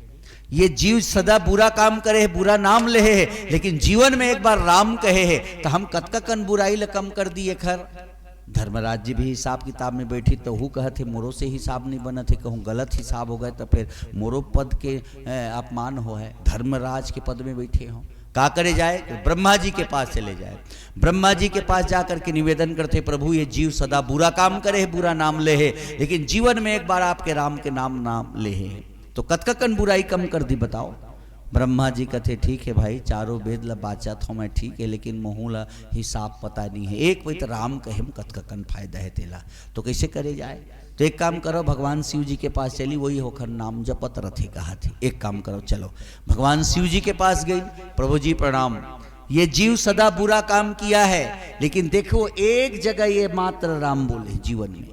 ये जीव सदा बुरा काम करे है, बुरा नाम ले है, लेकिन जीवन में एक बार राम कहे है तो हम कतका कन बुराई ले कम कर दिए खर। धर्मराज जी भी हिसाब किताब में बैठी तो हु कहते मोरो से हिसाब नहीं बना थे, कहूँ गलत हिसाब हो गए तो फिर मोरो पद के अपमान हो है, धर्मराज के पद में बैठे हों का करे जाए, ब्रह्मा जी के पास चले जाए। ब्रह्मा जी के पास जाकर के निवेदन करते प्रभु ये जीव सदा बुरा काम करे है, बुरा नाम ले है, लेकिन जीवन में एक बार आपके राम के नाम ले है, तो कतकन बुराई कम कर दी बताओ। ब्रह्मा जी कहते ठीक है भाई चारों वेद ला बाचा थो मैं ठीक है, लेकिन मोहूला हिसाब पता नहीं है, एक वही तो राम कहे कतकन फायदा है तेला, तो कैसे करे जाए। तो एक काम करो भगवान शिव जी के पास चली, वही होकर नाम जपत रथे कहा थी। एक काम करो चलो भगवान शिव जी के पास गई, प्रभु जी प्रणाम, ये जीव सदा बुरा काम किया है, लेकिन देखो एक जगह ये मात्र राम बोले जीवन में,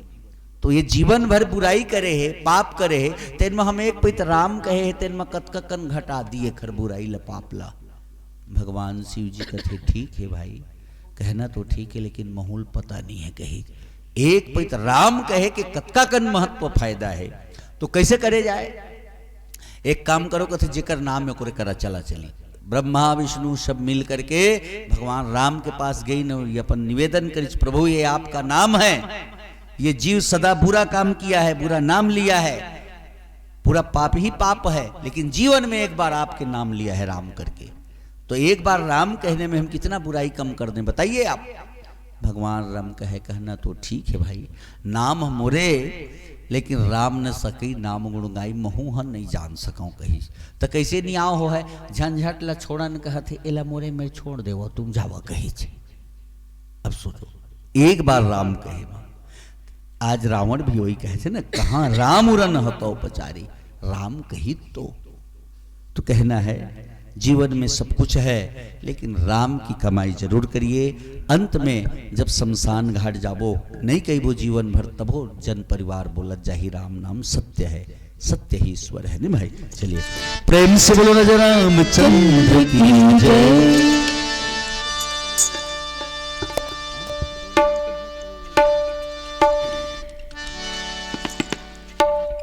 तो ये जीवन भर बुराई करे है पाप करे है, तेन में हम एक पैत राम कहे है, तेन में कतकन घटा दिए खर बुराई ला पाप ला। भगवान शिव जी कहते ठीक है भाई कहना तो ठीक है, लेकिन महूल पता नहीं है कही एक पैत राम कहे कि कतकाकन महत्व फायदा है, तो कैसे करे जाए। एक काम करो कहते जेकर नाम है ओकरे करा चला चली। ब्रह्मा विष्णु सब मिल करके भगवान राम के पास गई न, ये अपन निवेदन करी प्रभु ये आपका नाम है, ये जीव सदा बुरा काम किया है, बुरा नाम लिया है, पूरा पाप ही पाप है, लेकिन जीवन में एक बार आपके नाम लिया है राम करके, तो एक बार राम कहने में हम कितना बुराई कम कर दें बताइए आप। भगवान राम कहे कहना तो ठीक है भाई नाम मोरे, लेकिन राम न सकी नाम गुण गाई महू हन नहीं जान सकूं कही, तो कैसे नहीं आओ हो है झंझट ला छोड़ा न कहते एला मोरे मैं छोड़ देवो तुम जावा कही। अब सुनो एक बार राम कहे, आज रावण भी वही कहे थे ना कहाँ राम उरन हतो उपचारी, राम कही तो कहना है जीवन में सब कुछ है, लेकिन राम की कमाई जरूर करिए। अंत में जब शमशान घाट जाबो नहीं कही वो जीवन भर तबो जन परिवार बोलत जाही राम नाम सत्य है, सत्य ही ईश्वर है नहीं भाई। चलिए प्रेम से बोलो राजा रामचंद्र की जय।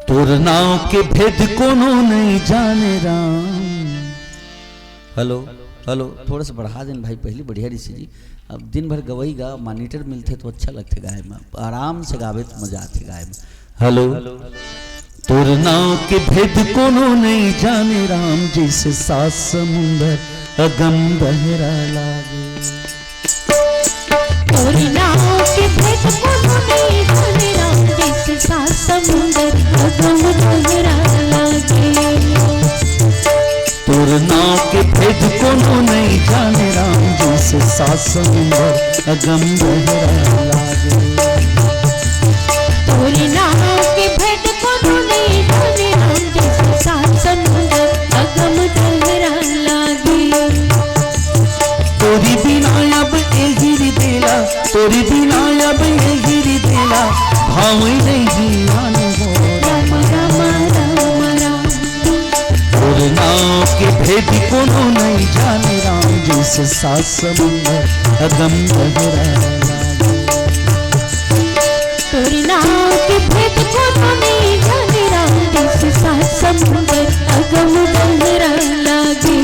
तोर नाव के भेद कोनो नहीं जाने राम। हेलो हेलो थोड़ा सा बढ़ा दें भाई पहले बढ़िया ऋषि जी, अब दिन भर गवई गा मॉनिटर मिलते तो अच्छा लगते गाय में, आराम से गावे तो मजा आते गाय में। हेलो तोर नाव के भेद कोनो नहीं जाने राम, जैसे सात समुंदर अगम गहरा लागे। तोर नाव के भेद कोनो नहीं जाने राम, जैसे सात समुंदर अगम गहरा लागे। तोर नाव के भेद कोनो नहीं जाने राम, जैसे सात समुंदर अगम गहरा लागे। तोर नाव के भेद कोनो नहीं जाने राम, जैसे सात तोरी बिना अब ये गिरी दिला भाव नहीं आने हो राम राम राम राम। और नाव के भेद कोनो नहीं जाने राम जैसे सात समुंदर अगम गहरा तोरी नाव के भेद कोनो नहीं जाने राम जैसे सात समुंदर अगम गहरा लागे।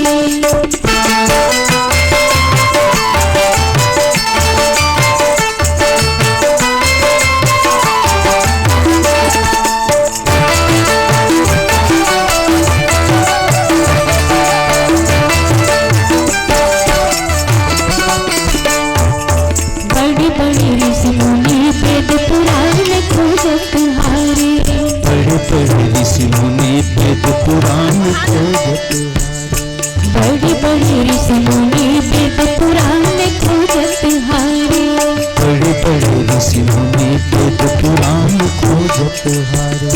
बड़ी बड़ी ऋषि मुनि वेद पुराण में खोजत हारे। बड़े बड़े ऋषि मुनि वेद पुराण खोजत बड़ी बड़ी ऋषि मुनि वेद पुराण में खोजत हारे। बड़े बड़े ऋषि मुनि वेद पुराण खोजत हारे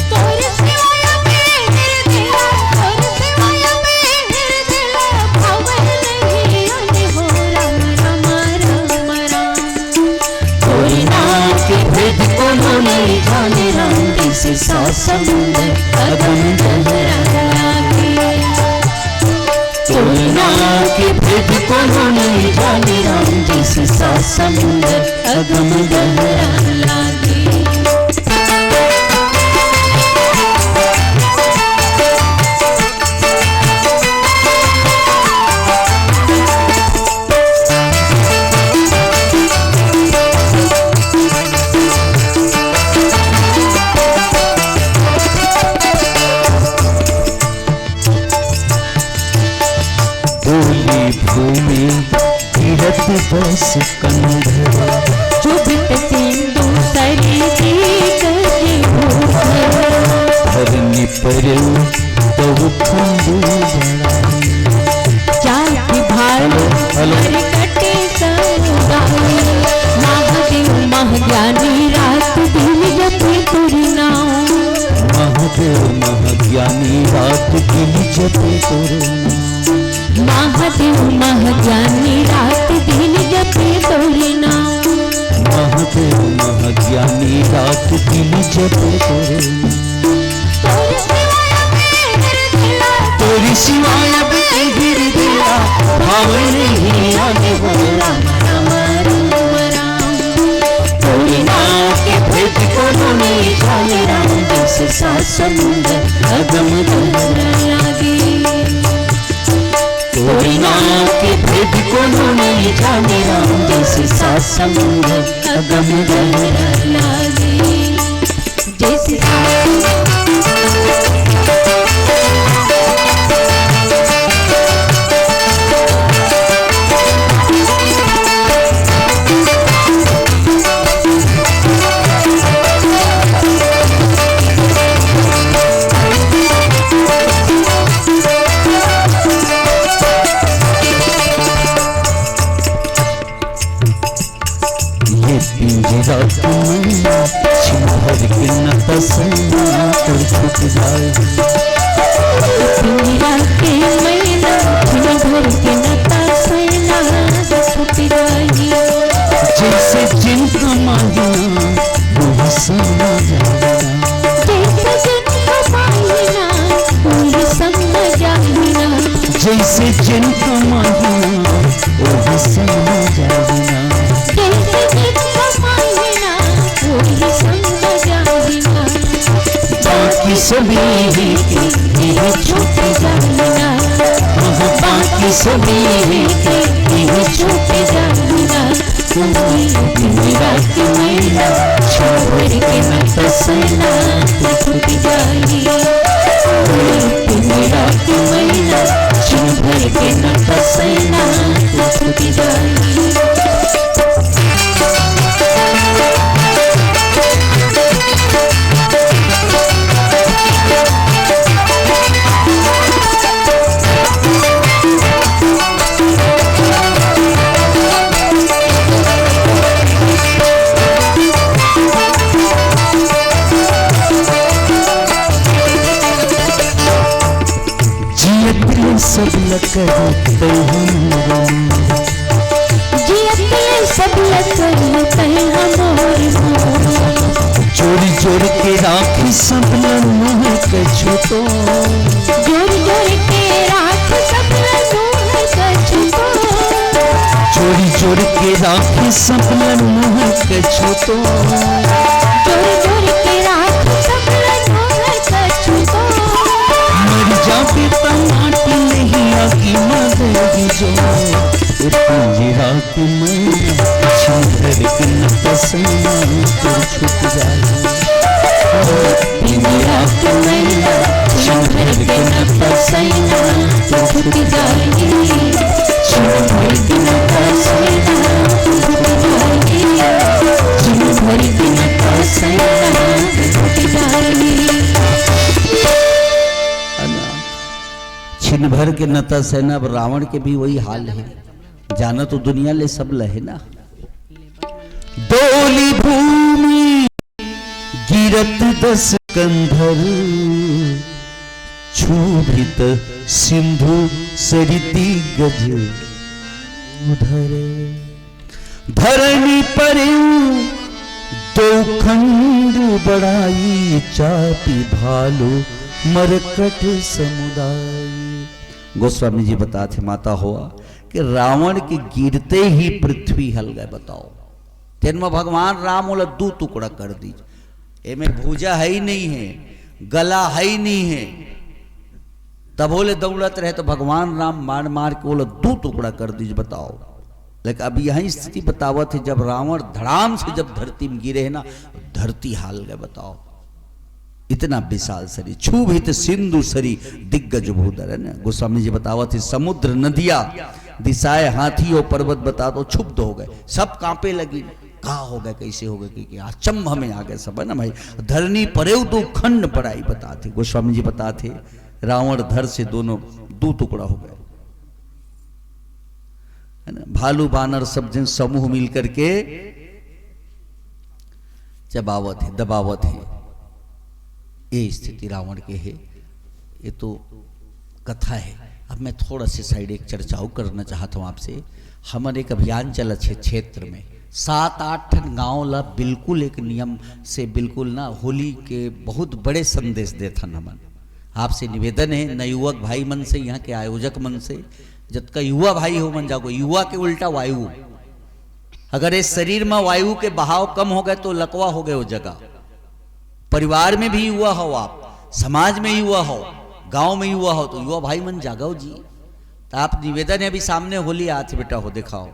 तोर सिवाय मेहर दिला, तोर सिवाय मेहर दिला, भावै नहीं आने हो राम राम राम राम। तोरी नाव के भेद कोनो नहीं जाने राम जैसे सात समुंदर अगम गहरा तोरी नाव के भेद कोनो नहीं जाने राम जैसे सात समुंदर अगम गहरा लागे। भूमि तीरथ बस कंधर चुभित सिंधु सरी की गजे भूखे। धरनी पर तव खंडू जाति भालो हर कटे समुदाय। महादेव महाज्ञानी रात दिन जपे तुरी नाम। महादेव महाज्ञानी रात दिन जपे तुरी नाम। महादेव महाज्ञानी रात दिन जपे तुरी नाम। महादेव महाज्ञानी रात दिन जपे तुरी नाम। तोरी सिवाय गिर दिला भाव नहीं आने हो राम राम राम राम। तोरी नाव के भेद कोनो नहीं जाने राम जैसे सात समुंदर अगम गहरा लागे। तोरी नाव के भेद कोनो नहीं जाने राम जैसे सात समुंदर अगम गहरा लागे। जैसे पिंजरा तुम्हें छिभर के न तसना और छुप जाए। पिंजरा के मैना छिभर के न तसना छुप जाए। जैसे जिनका माहिना वही समा जाएगा। जैसे जिनका माहिना वही समा जाएगा। जैसे जिनका माहिना वही समा जाएगा। बाकी सभी ये छूट जाएगा। बाकी सभी ये छूट जाएगा। मेरा की मैना छोड़ के न तसना छूट जाएगी। मेरा की मैना छोड़ के न तसना छूट जाएगी। सब लकड़ते हैं जियते सब लकड़ते के राखी सब मुँह कछु तो, जोर जोर के राख सब मुँह कछु तो, चोरी चोर के राखी सब मुँह कछु तो, जोर जोर के राख सब मुँह कछु तो, मर जाते तमाटी नहीं आगी मदगी जो, पिंजरा के मैं छिंदर के न पसंद तो छुप जाए, पिंजरा के मैना छिंदर के न पसैना तो छूट जाएगी, छिंदर के न पसैना तो छूट जाएगी, छिंदर के न पसैना तो छूट जाएगी। छिन भर के नता सेना। अब रावण के भी वही हाल है, जाना तो दुनिया ले सब लहे ना। डोली भूमि गिरत दस कंधर, क्षुभित सिंधु सरिती गज उधर, धरणी पर दो खंड बढ़ाई, चापी भालू मरकट समुदाय। गोस्वामी जी बताते माता हुआ कि रावण के गिरते ही पृथ्वी हल गए। बताओ, तेनमा भगवान राम बोला दो टुकड़ा कर दीजिए, एमे भूजा है ही नहीं है, गला है ही नहीं है, तब बोले दौड़त रहे तो भगवान राम मार मार के बोला दो टुकड़ा कर दीजिए। बताओ, लेकिन अब यही स्थिति बतावत है, जब रावण धड़ाम से जब धरती में गिरे है ना, धरती हाल गए। बताओ, इतना विशाल शरीर, क्षुभित सिंधु सरी दिग्गज भूधर है ना। गोस्वामी जी बतावत है, समुद्र नदिया दिशाएं हाथी और पर्वत बता दो क्षुब्ध हो गए, सब कांपे लगी, कहा हो गए कैसे हो गए कि अचंभ में आ गए सब, है ना भाई। धरनी परेव दो खंड पड़ाई बताते गोस्वामी जी बताते, रावण धर से दोनों दो टुकड़ा हो गए, है ना। भालू बानर सब जन समूह मिलकर के चबावत है, दबावत है। ये स्थिति रावण के है। ये तो कथा है। अब मैं थोड़ा सी साइड एक चर्चाओं करना चाहता हूँ आपसे। हमारे एक अभियान चला क्षेत्र में 7-8 गांव ला बिल्कुल एक नियम से बिल्कुल ना होली के बहुत बड़े संदेश देथन। हमन आपसे निवेदन है, न युवक भाई मन से, यहाँ के आयोजक मन से, जब का युवा भाई हो मन जागो, युवा के उल्टा वायु। अगर इस शरीर में वायु के बहाव कम हो गए तो लकवा हो गए वो जगह। परिवार में भी युवा हो, आप समाज में युवा हो, गांव में युवा हो, तो युवा भाई मन जागाओ जी। तो आप निवेदन है, अभी सामने होली आथ बेटा हो, दिखाओ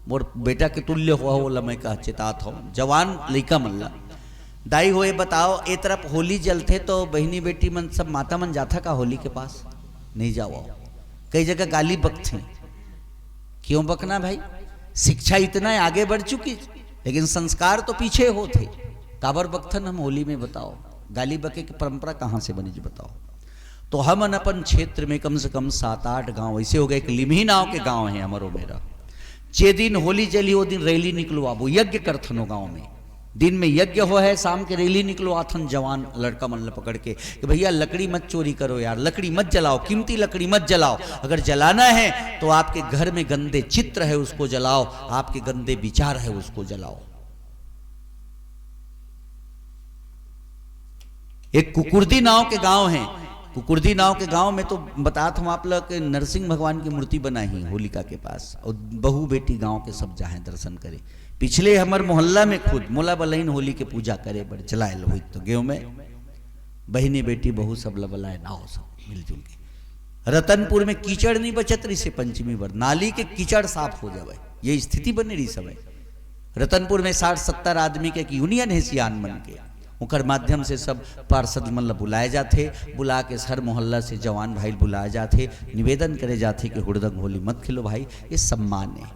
मोर बेटा के तुल्य हो मैं कह चेतात हो, जवान लइका मन ला दाई होए। बताओ, एक तरफ होली जलते तो बहनी बेटी मन सब माता मन जाता का होली के पास नहीं जाओ। कई जगह गाली बकते, क्यों बकना भाई? शिक्षा इतना आगे बढ़ चुकी, लेकिन संस्कार तो पीछे होते। काबर बकथन हम होली में? बताओ, गाली बके की परंपरा कहाँ से बनी जी? बताओ। तो हम अपन क्षेत्र में कम से कम 7-8 गांव ऐसे हो गए। एक लिम्ही नाव के गांव है हमारो मेरा, जे दिन होली चली वो दिन रैली निकलो आबो, यज्ञ करथनो गांव में। दिन में यज्ञ हो है, शाम के रैली निकलो आथन जवान लड़का मन पकड़ के कि भैया लकड़ी मत चोरी करो यार, लकड़ी मत जलाओ, कीमती लकड़ी मत जलाओ। अगर जलाना है तो आपके घर में गंदे चित्र है उसको जलाओ, आपके गंदे विचार है उसको जलाओ। एक कुकुर्दी नाव के गांव है, कुकुर्दी नाव के गांव में तो बताता हूं आप लोग, नरसिंह भगवान की मूर्ति बनाई होलिका के पास, और बहू बेटी गांव के सब जाए दर्शन करे। पिछले हमार मोहल्ला में खुद मोला बलैन होली के पूजा करे बड़ चलाए हुई, तो गेहूं में बहनी बेटी बहू सब लबलाए नाव सब मिलजुल के। रतनपुर में कीचड़ नहीं बचत रही से पंचमी बर, नाली के कीचड़ साफ हो जावे, ये स्थिति बने रही सब। रतनपुर में 60-70 आदमी के एक यूनियन है सियान मन के, उनकर माध्यम से सब पार्षद मन बुलाए जाते, बुला के हर मोहल्ला से जवान भाई बुलाए जाते, निवेदन करे जाते कि हुड़दंग होली मत खेलो भाई, ये सम्मान है।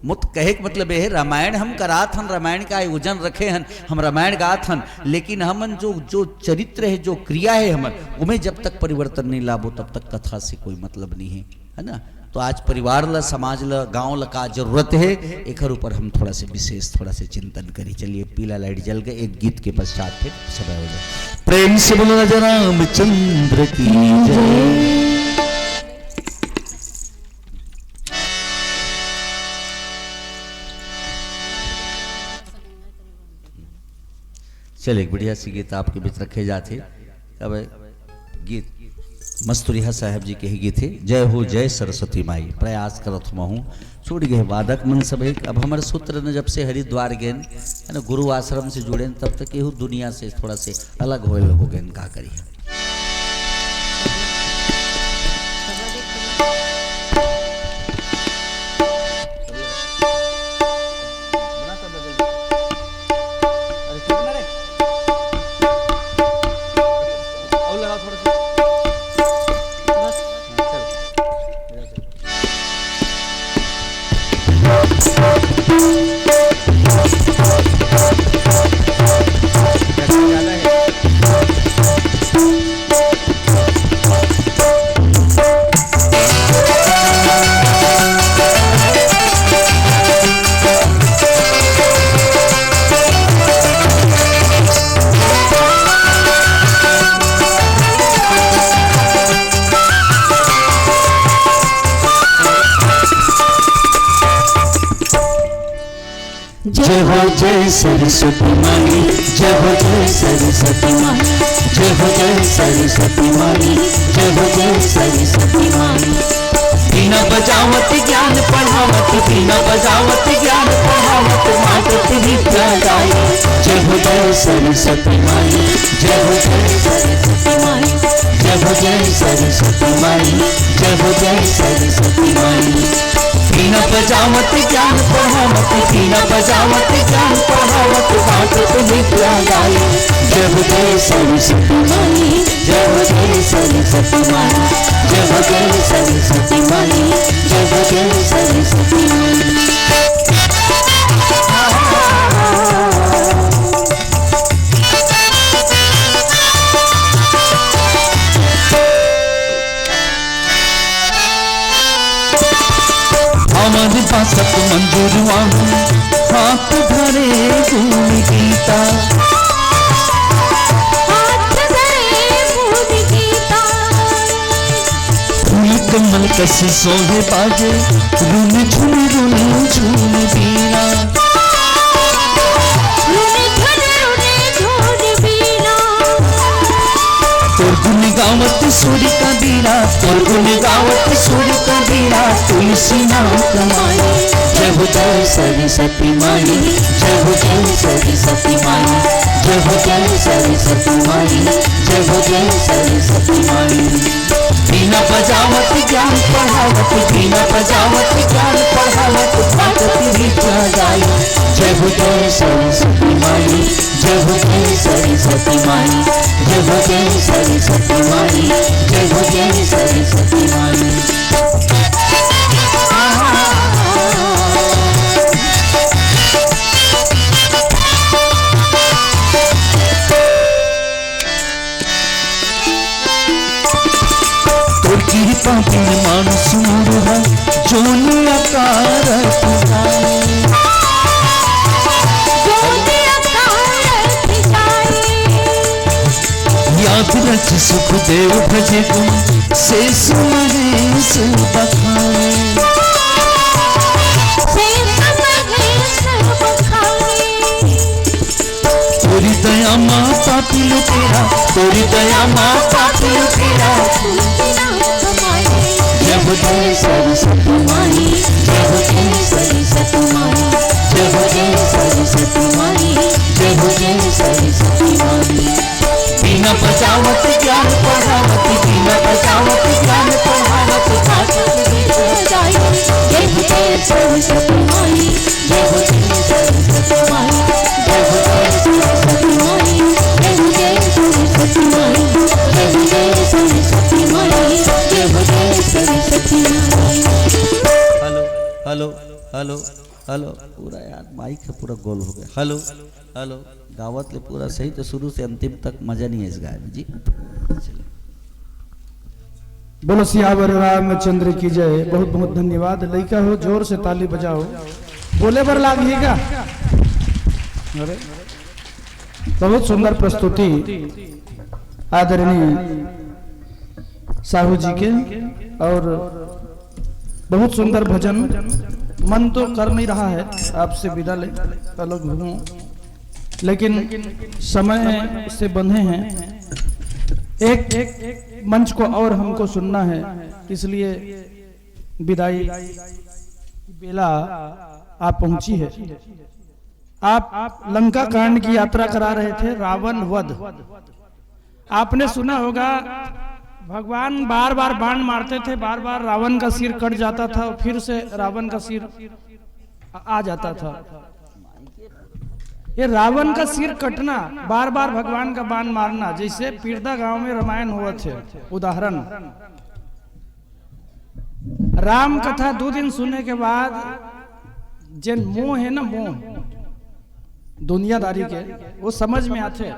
मुत कहे के मतलब ये है, रामायण हम करात हन, रामायण का आयोजन रखे हन, हम रामायण गात हन, लेकिन हमन जो चरित्र है, जो क्रिया है हमन, उमें जब तक परिवर्तन नहीं लाभो तब तक कथा से कोई मतलब नहीं है ना। तो आज परिवार ला, समाज ला, गांव ला का जरूरत है, एक ऊपर हम थोड़ा से विशेष थोड़ा से चिंतन करी। चलिए, पीला लाइट जल गए, एक गीत के पश्चात फिर समय हो जाए। प्रेम से बोलो राजा रामचंद्र की जय। चल एक बढ़िया सी गीत आपके बीच रखे जाते। अब गीत मस्तूरिया साहब जी के ही गीत है, जय हो जय सरस्वती माई प्रयास करत महूँ छूट गए वादक मन सब। अब हमारे सूत्र ने जब से हरिद्वार गए है ना, गुरु आश्रम से जुड़े तब तक केहू दुनिया से थोड़ा से अलग हो गए, का करिए। जय हो जय सरस्वती माई, जय हो जय सरस्वती माई, जय हो जय सरस्वती माई, जय हो जय सरस्वती माई। बिना बजावत ज्ञान पढ़ावत, बिना बजावत ज्ञान पढ़ावत, मातृ विद्या गाई। जय हो जय सरस्वती माई, जय हो जय सरस्वती माई, जय हो जय सरस्वती माई, जय हो जय सरस्वती माई। बिना बजावत ज्ञान पढ़ावत, बिना बजावत ज्ञान पढ़ावत, मातृ विद्या गाई। जय हो जय सरस्वती माई, जय हो जय सरस्वती माई, जय हो जय सरस्वती माई, जय हो जय सरस्वती माई। हमारे पासक मंजूर वाहू हाथ धरे गुण गीता, हाथ धरे गुण गीता। फूल कमल कसी सोहे बाजे, रुन झुन बीना, तोर गुण गावत सूर्य का बीरा, तोर गुण गावत सूर्य का बीरा, तुलसी नाम कमाई। जय हो जय सरस्वती माई, जय हो जय सरस्वती माई, जय हो जय सरस्वती माई, जय हो जय सरस्वती माई। बिना बजावत ज्ञान पढ़ावत, बिना बजावत ज्ञान पढ़ावत, मातृ विद्या गाई। जय हो जय सरस्वती माई, जय हो जय सरस्वती माई, जय हो जय सरस्वती माई, जय हो जय सरस्वती माई। तोर कृपा बिन मानुष मूढ़ जोनि आकार तुझाए, याद रख सुखदेव भजे गुण, शेष महेश बखाने। तोरी दया माँ पापी लुटेरा, तोरी दया माँ पापी लुटेरा। जय हो जय सरस्वती माई, जय हो जय सरस्वती माई, जय हो जय सरस्वती माई, जय हो जय सरस्वती माई। बिना बजावत ज्ञान पढ़ावत, बिना बजावत ज्ञान पढ़ावत, मातृ विद्या गाई। जय हो जय सरस्वती माई, जय हो जय सरस्वती माई, जय हो जय सरस्वती माई, जय हो जय सरस्वती माई, जय हो जय सरस्वती माई, जय हो जय सरस्वती माई। हेलो हेलो हेलो हेलो, पूरा यार माइक है पूरा गोल हो गया। हेलो हेलो, गावत ले पूरा सही तो शुरू से अंतिम तक मजा नहीं है इस गाय में जी। बोलो सियावर रामचंद्र की जय। बहुत बहुत धन्यवाद। लड़का हो जोर से ताली बजाओ, बोले पर लागिएगा। अरे बहुत सुंदर प्रस्तुति आदरणीय साहू जी के, और बहुत सुंदर भजन। मन तो कर नहीं रहा है, आपसे विदा ले। चलो घूमो। लेकिन समय से बंधे हैं। एक मंच को और हमको सुनना है, इसलिए विदाई बेला आप पहुंची है। आप लंका कांड की यात्रा करा रहे थे, रावण वध। आपने सुना होगा भगवान बार बार बाण मारते थे, बार बार रावण का सिर कट जाता था और फिर से रावण का सिर आ जाता था। ये रावण का सिर कटना, बार बार भगवान का बाण मारना, जैसे पीरदा गांव में रामायण हुआ थे उदाहरण। राम कथा 2 दिन सुनने के बाद जिन मोह है ना, मोह दुनियादारी के, वो समझ में आते।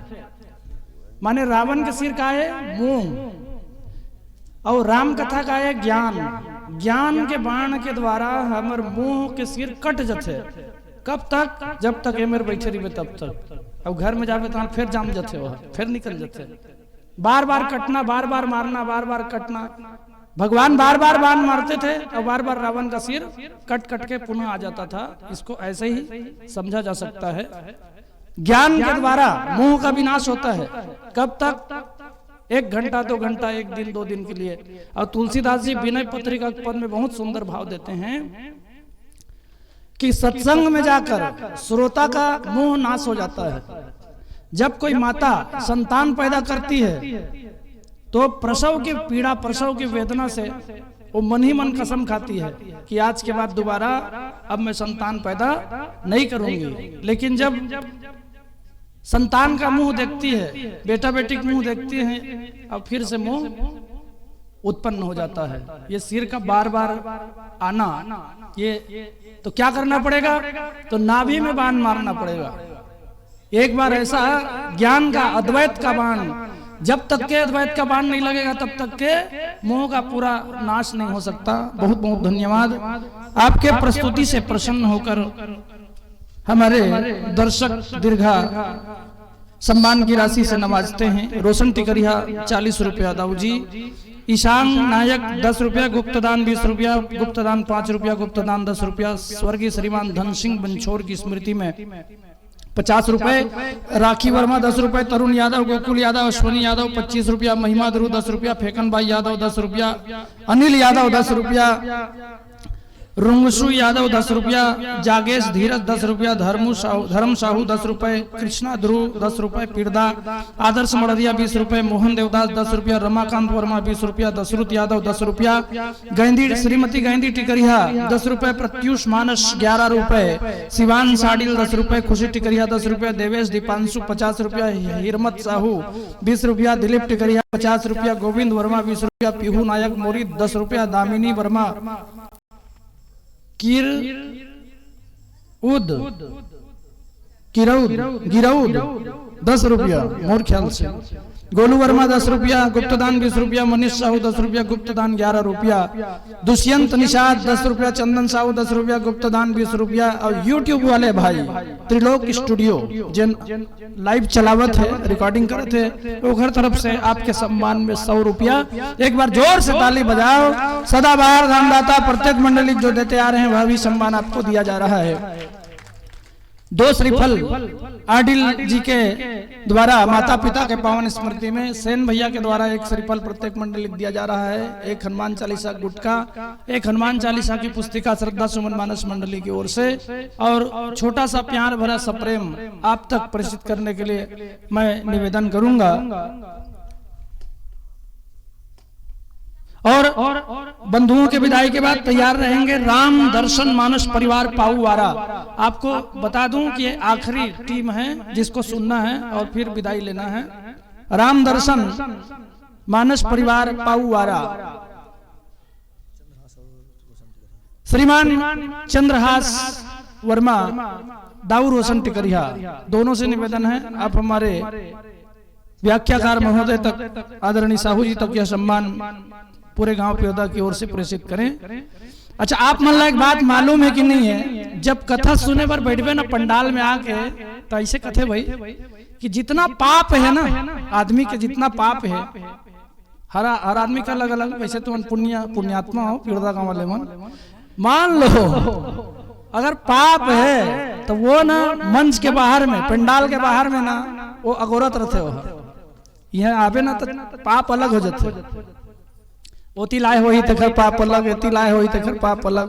माने रावण के सिर का है मोह और राम कथा का है ज्ञान। ज्ञान के बाण के द्वारा हमर मोह के सिर कट जाते। कब तक? जब तक एमर बैठे रही तब तक। अब घर में जावे तो फिर जाम जाते, वह फिर निकल जाते। बार बार कटना, बार बार मारना, बार बार कटना। भगवान बार बार बाण मारते थे और बार बार रावण का सिर कट कट के पुनः आ जाता था। इसको ऐसे ही समझा जा सकता है। ज्ञान के द्वारा मोह का विनाश होता है। कब तक? 1 घंटा, 2 घंटा, 1 दिन, 2 दिन के लिए। और तुलसीदास जी विनय पत्रिका पद में बहुत सुंदर भाव देते हैं कि सत्संग में जाकर श्रोता का मोह नाश हो जाता है। जब कोई माता संतान पैदा करती है तो प्रसव की पीड़ा, प्रसव की वेदना से वो मन ही मन कसम खाती है कि आज के बाद दोबारा अब मैं संतान पैदा नहीं करूंगी। लेकिन जब संतान का मुंह देखती है, बेटा बेटी का मुंह देखती है, अब फिर से मुंह उत्पन्न हो जाता है। ये सिर का बार बार आना, ये तो क्या करना पड़ेगा? तो नाभि में बाण मारना पड़ेगा। एक बार ऐसा ज्ञान का, अद्वैत का बाण, जब तक के अद्वैत का बाण नहीं लगेगा तब तक के मोह का पूरा नाश नहीं हो सकता। बहुत बहुत धन्यवाद। आपके प्रस्तुति से प्रसन्न होकर हमारे दर्शक दीर्घा सम्मान की राशि से नवाजते हैं। रोशन टिकरिया 40 रुपया, दाऊ जी। ईशान नायक 10 रुपया, गुप्तदान 20 रुपया, गुप्तदान 5 रुपया, गुप्तदान 10 रुपया। स्वर्गीय श्रीमान धन सिंह बंछोर की स्मृति में 50 रुपए। राखी वर्मा 10 रुपए। तरुण यादव, गोकुल यादव, अश्वनी यादव 25 रुपया। महिमा ध्रुव 10 रुपया। फेकन भाई यादव 10 रुपया। अनिल यादव 10 रुपया। रुंगसु यादव 10 रुपया। जागेश धीरज 10 रुपया। धर्म साहू 10 रुपए। कृष्णा ध्रुव 10 रुपए। पीरदा। आदर्श मड़रिया 20 रुपए। मोहन देवदास 10 रुपया। रमाकांत वर्मा 20 रुपया। दशरथ यादव 10 रुपया। गांधी, श्रीमती गांधी टिकरिया 10 रुपए। प्रत्युष मानस 11 रुपए। शिवान साडिल 10 रुपए। खुशी टिकरिया 10 रुपया। देवेश दीपांशु 50 रुपया। हिरमत साहू 20 रुपया। दिलीप टिकरिया 50 रुपया। गोविंद वर्मा 20 रुपया। पीहू नायक मोरी 10 रुपया। दामिनी वर्मा गिरौद 10 रुपया मोर ख्याल से। गोलू वर्मा 10 रुपया। गुप्तदान 20 रुपया। मनीष साहू 10 रुपया। गुप्तदान 11 रुपया। दुष्यंत निषाद 10 रुपया। चंदन साहू 10 रुपया। गुप्तदान 20 रुपया। और यूट्यूब वाले भाई त्रिलोक स्टूडियो जिन लाइव चलावत है, रिकॉर्डिंग करते थे, वो घर तरफ से आपके सम्मान में 100 रुपया। एक बार जोर से ताली बजाओ। सदाबहार दानदाता प्रत्येक मंडली जो देते आ रहे हैं वह भी सम्मान आपको दिया जा रहा है। 2 श्रीफल आडिल जी के द्वारा माता पिता के पावन स्मृति में सेन भैया के द्वारा 1 श्रीफल प्रत्येक मंडली दिया जा रहा है। 1 हनुमान चालीसा गुटका, 1 हनुमान चालीसा की पुस्तिका श्रद्धा सुमन मानस मंडली की ओर से, और छोटा सा प्यार भरा सा प्रेम आप तक प्रेषित करने के लिए मैं निवेदन करूंगा। और बंधुओं के विदाई के बाद तैयार रहेंगे राम दर्शन मानस परिवार पाऊवारा। आपको बता दूं कि ये आखिरी टीम है जिसको सुनना है और फिर विदाई लेना है। राम दर्शन मानस परिवार पाऊवारा, श्रीमान चंद्रहास वर्मा, दाऊ रोशन टिकरिया, दोनों से निवेदन है आप हमारे व्याख्याकार महोदय तक, आदरणीय साहू जी तक यह सम्मान पूरे गांव प्योदा की ओर से प्रेषित करें। अच्छा, आप मन एक बात मालूम है कि नहीं है, जब कथा सुने पर बैठबे ना पंडाल में आके तो ऐसे कथे भाई कि जितना पाप है ना आदमी के, जितना पाप है हर आदमी का अलग अलग, वैसे तो पुण्यात्मा हो प्योदा गांव वाले मन, मान लो अगर पाप है तो वो ना मंच के बाहर में, पंडाल के बाहर में ना वो अगोरत रहते हो, यहाँ आवे ना तो पाप अलग हो जाते, ओती लाए हो ही तक पाप अलग, एती लाए हो ही तक पाप अलग।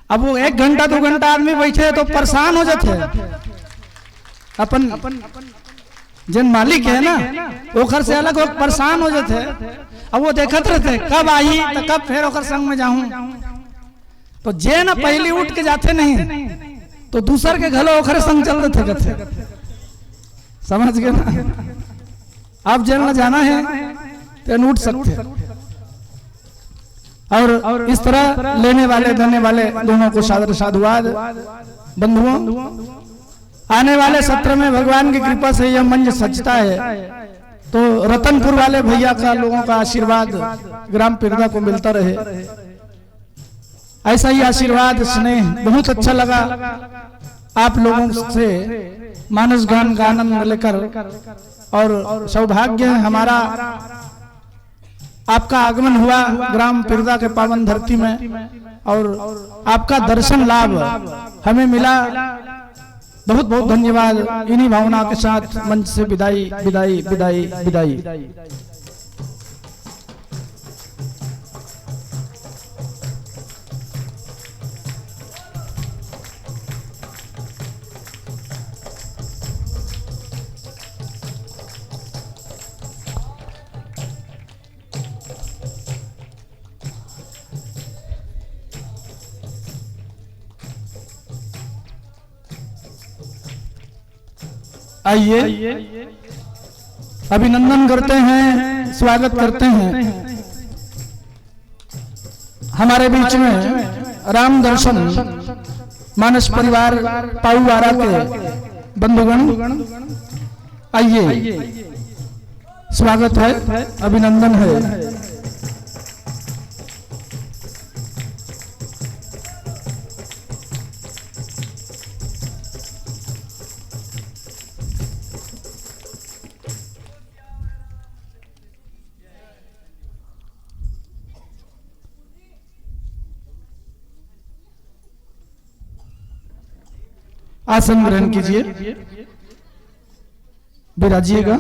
अब वो 1 घंटा 2 घंटा आदमी बैठे तो परेशान हो जाते, अपन जिन मालिक है ना ओखर से अलग हो परेशान हो जाते। अब वो देखत रहते कब आई तो कब फिर ओखर संग में जाऊं, तो जे ना पहली उठ के जाते नहीं तो दूसर के घलो ओखर संग चल देते कहते, समझ गए ना। अब जेल ना जाना है तो उठ सकते, और इस तरह लेने वाले देने वाले दोनों को सादर साधुवाद। बंधुओं, आने वाले सत्र में भगवान की कृपा से यह मंच सजता है तो रतनपुर वाले भैया का, लोगों का आशीर्वाद ग्राम पिरदा को मिलता रहे। ऐसा ही आशीर्वाद स्नेह बहुत अच्छा लगा आप लोगों से मानस गान का आनंद लेकर, और सौभाग्य हमारा आपका आगमन हुआ ग्राम पिरदा के पावन धरती में, और आपका दर्शन लाभ हमें मिला। बहुत बहुत धन्यवाद। इन्हीं भावना के साथ मंच से विदाई विदाई विदाई विदाई। आइए अभिनंदन करते हैं, स्वागत करते हैं हमारे बीच में राम दर्शन मानस परिवार पाऊवारा के बंधुगण। आइए, स्वागत है, अभिनंदन है। आसन ग्रहण कीजिए, विराजिएगा।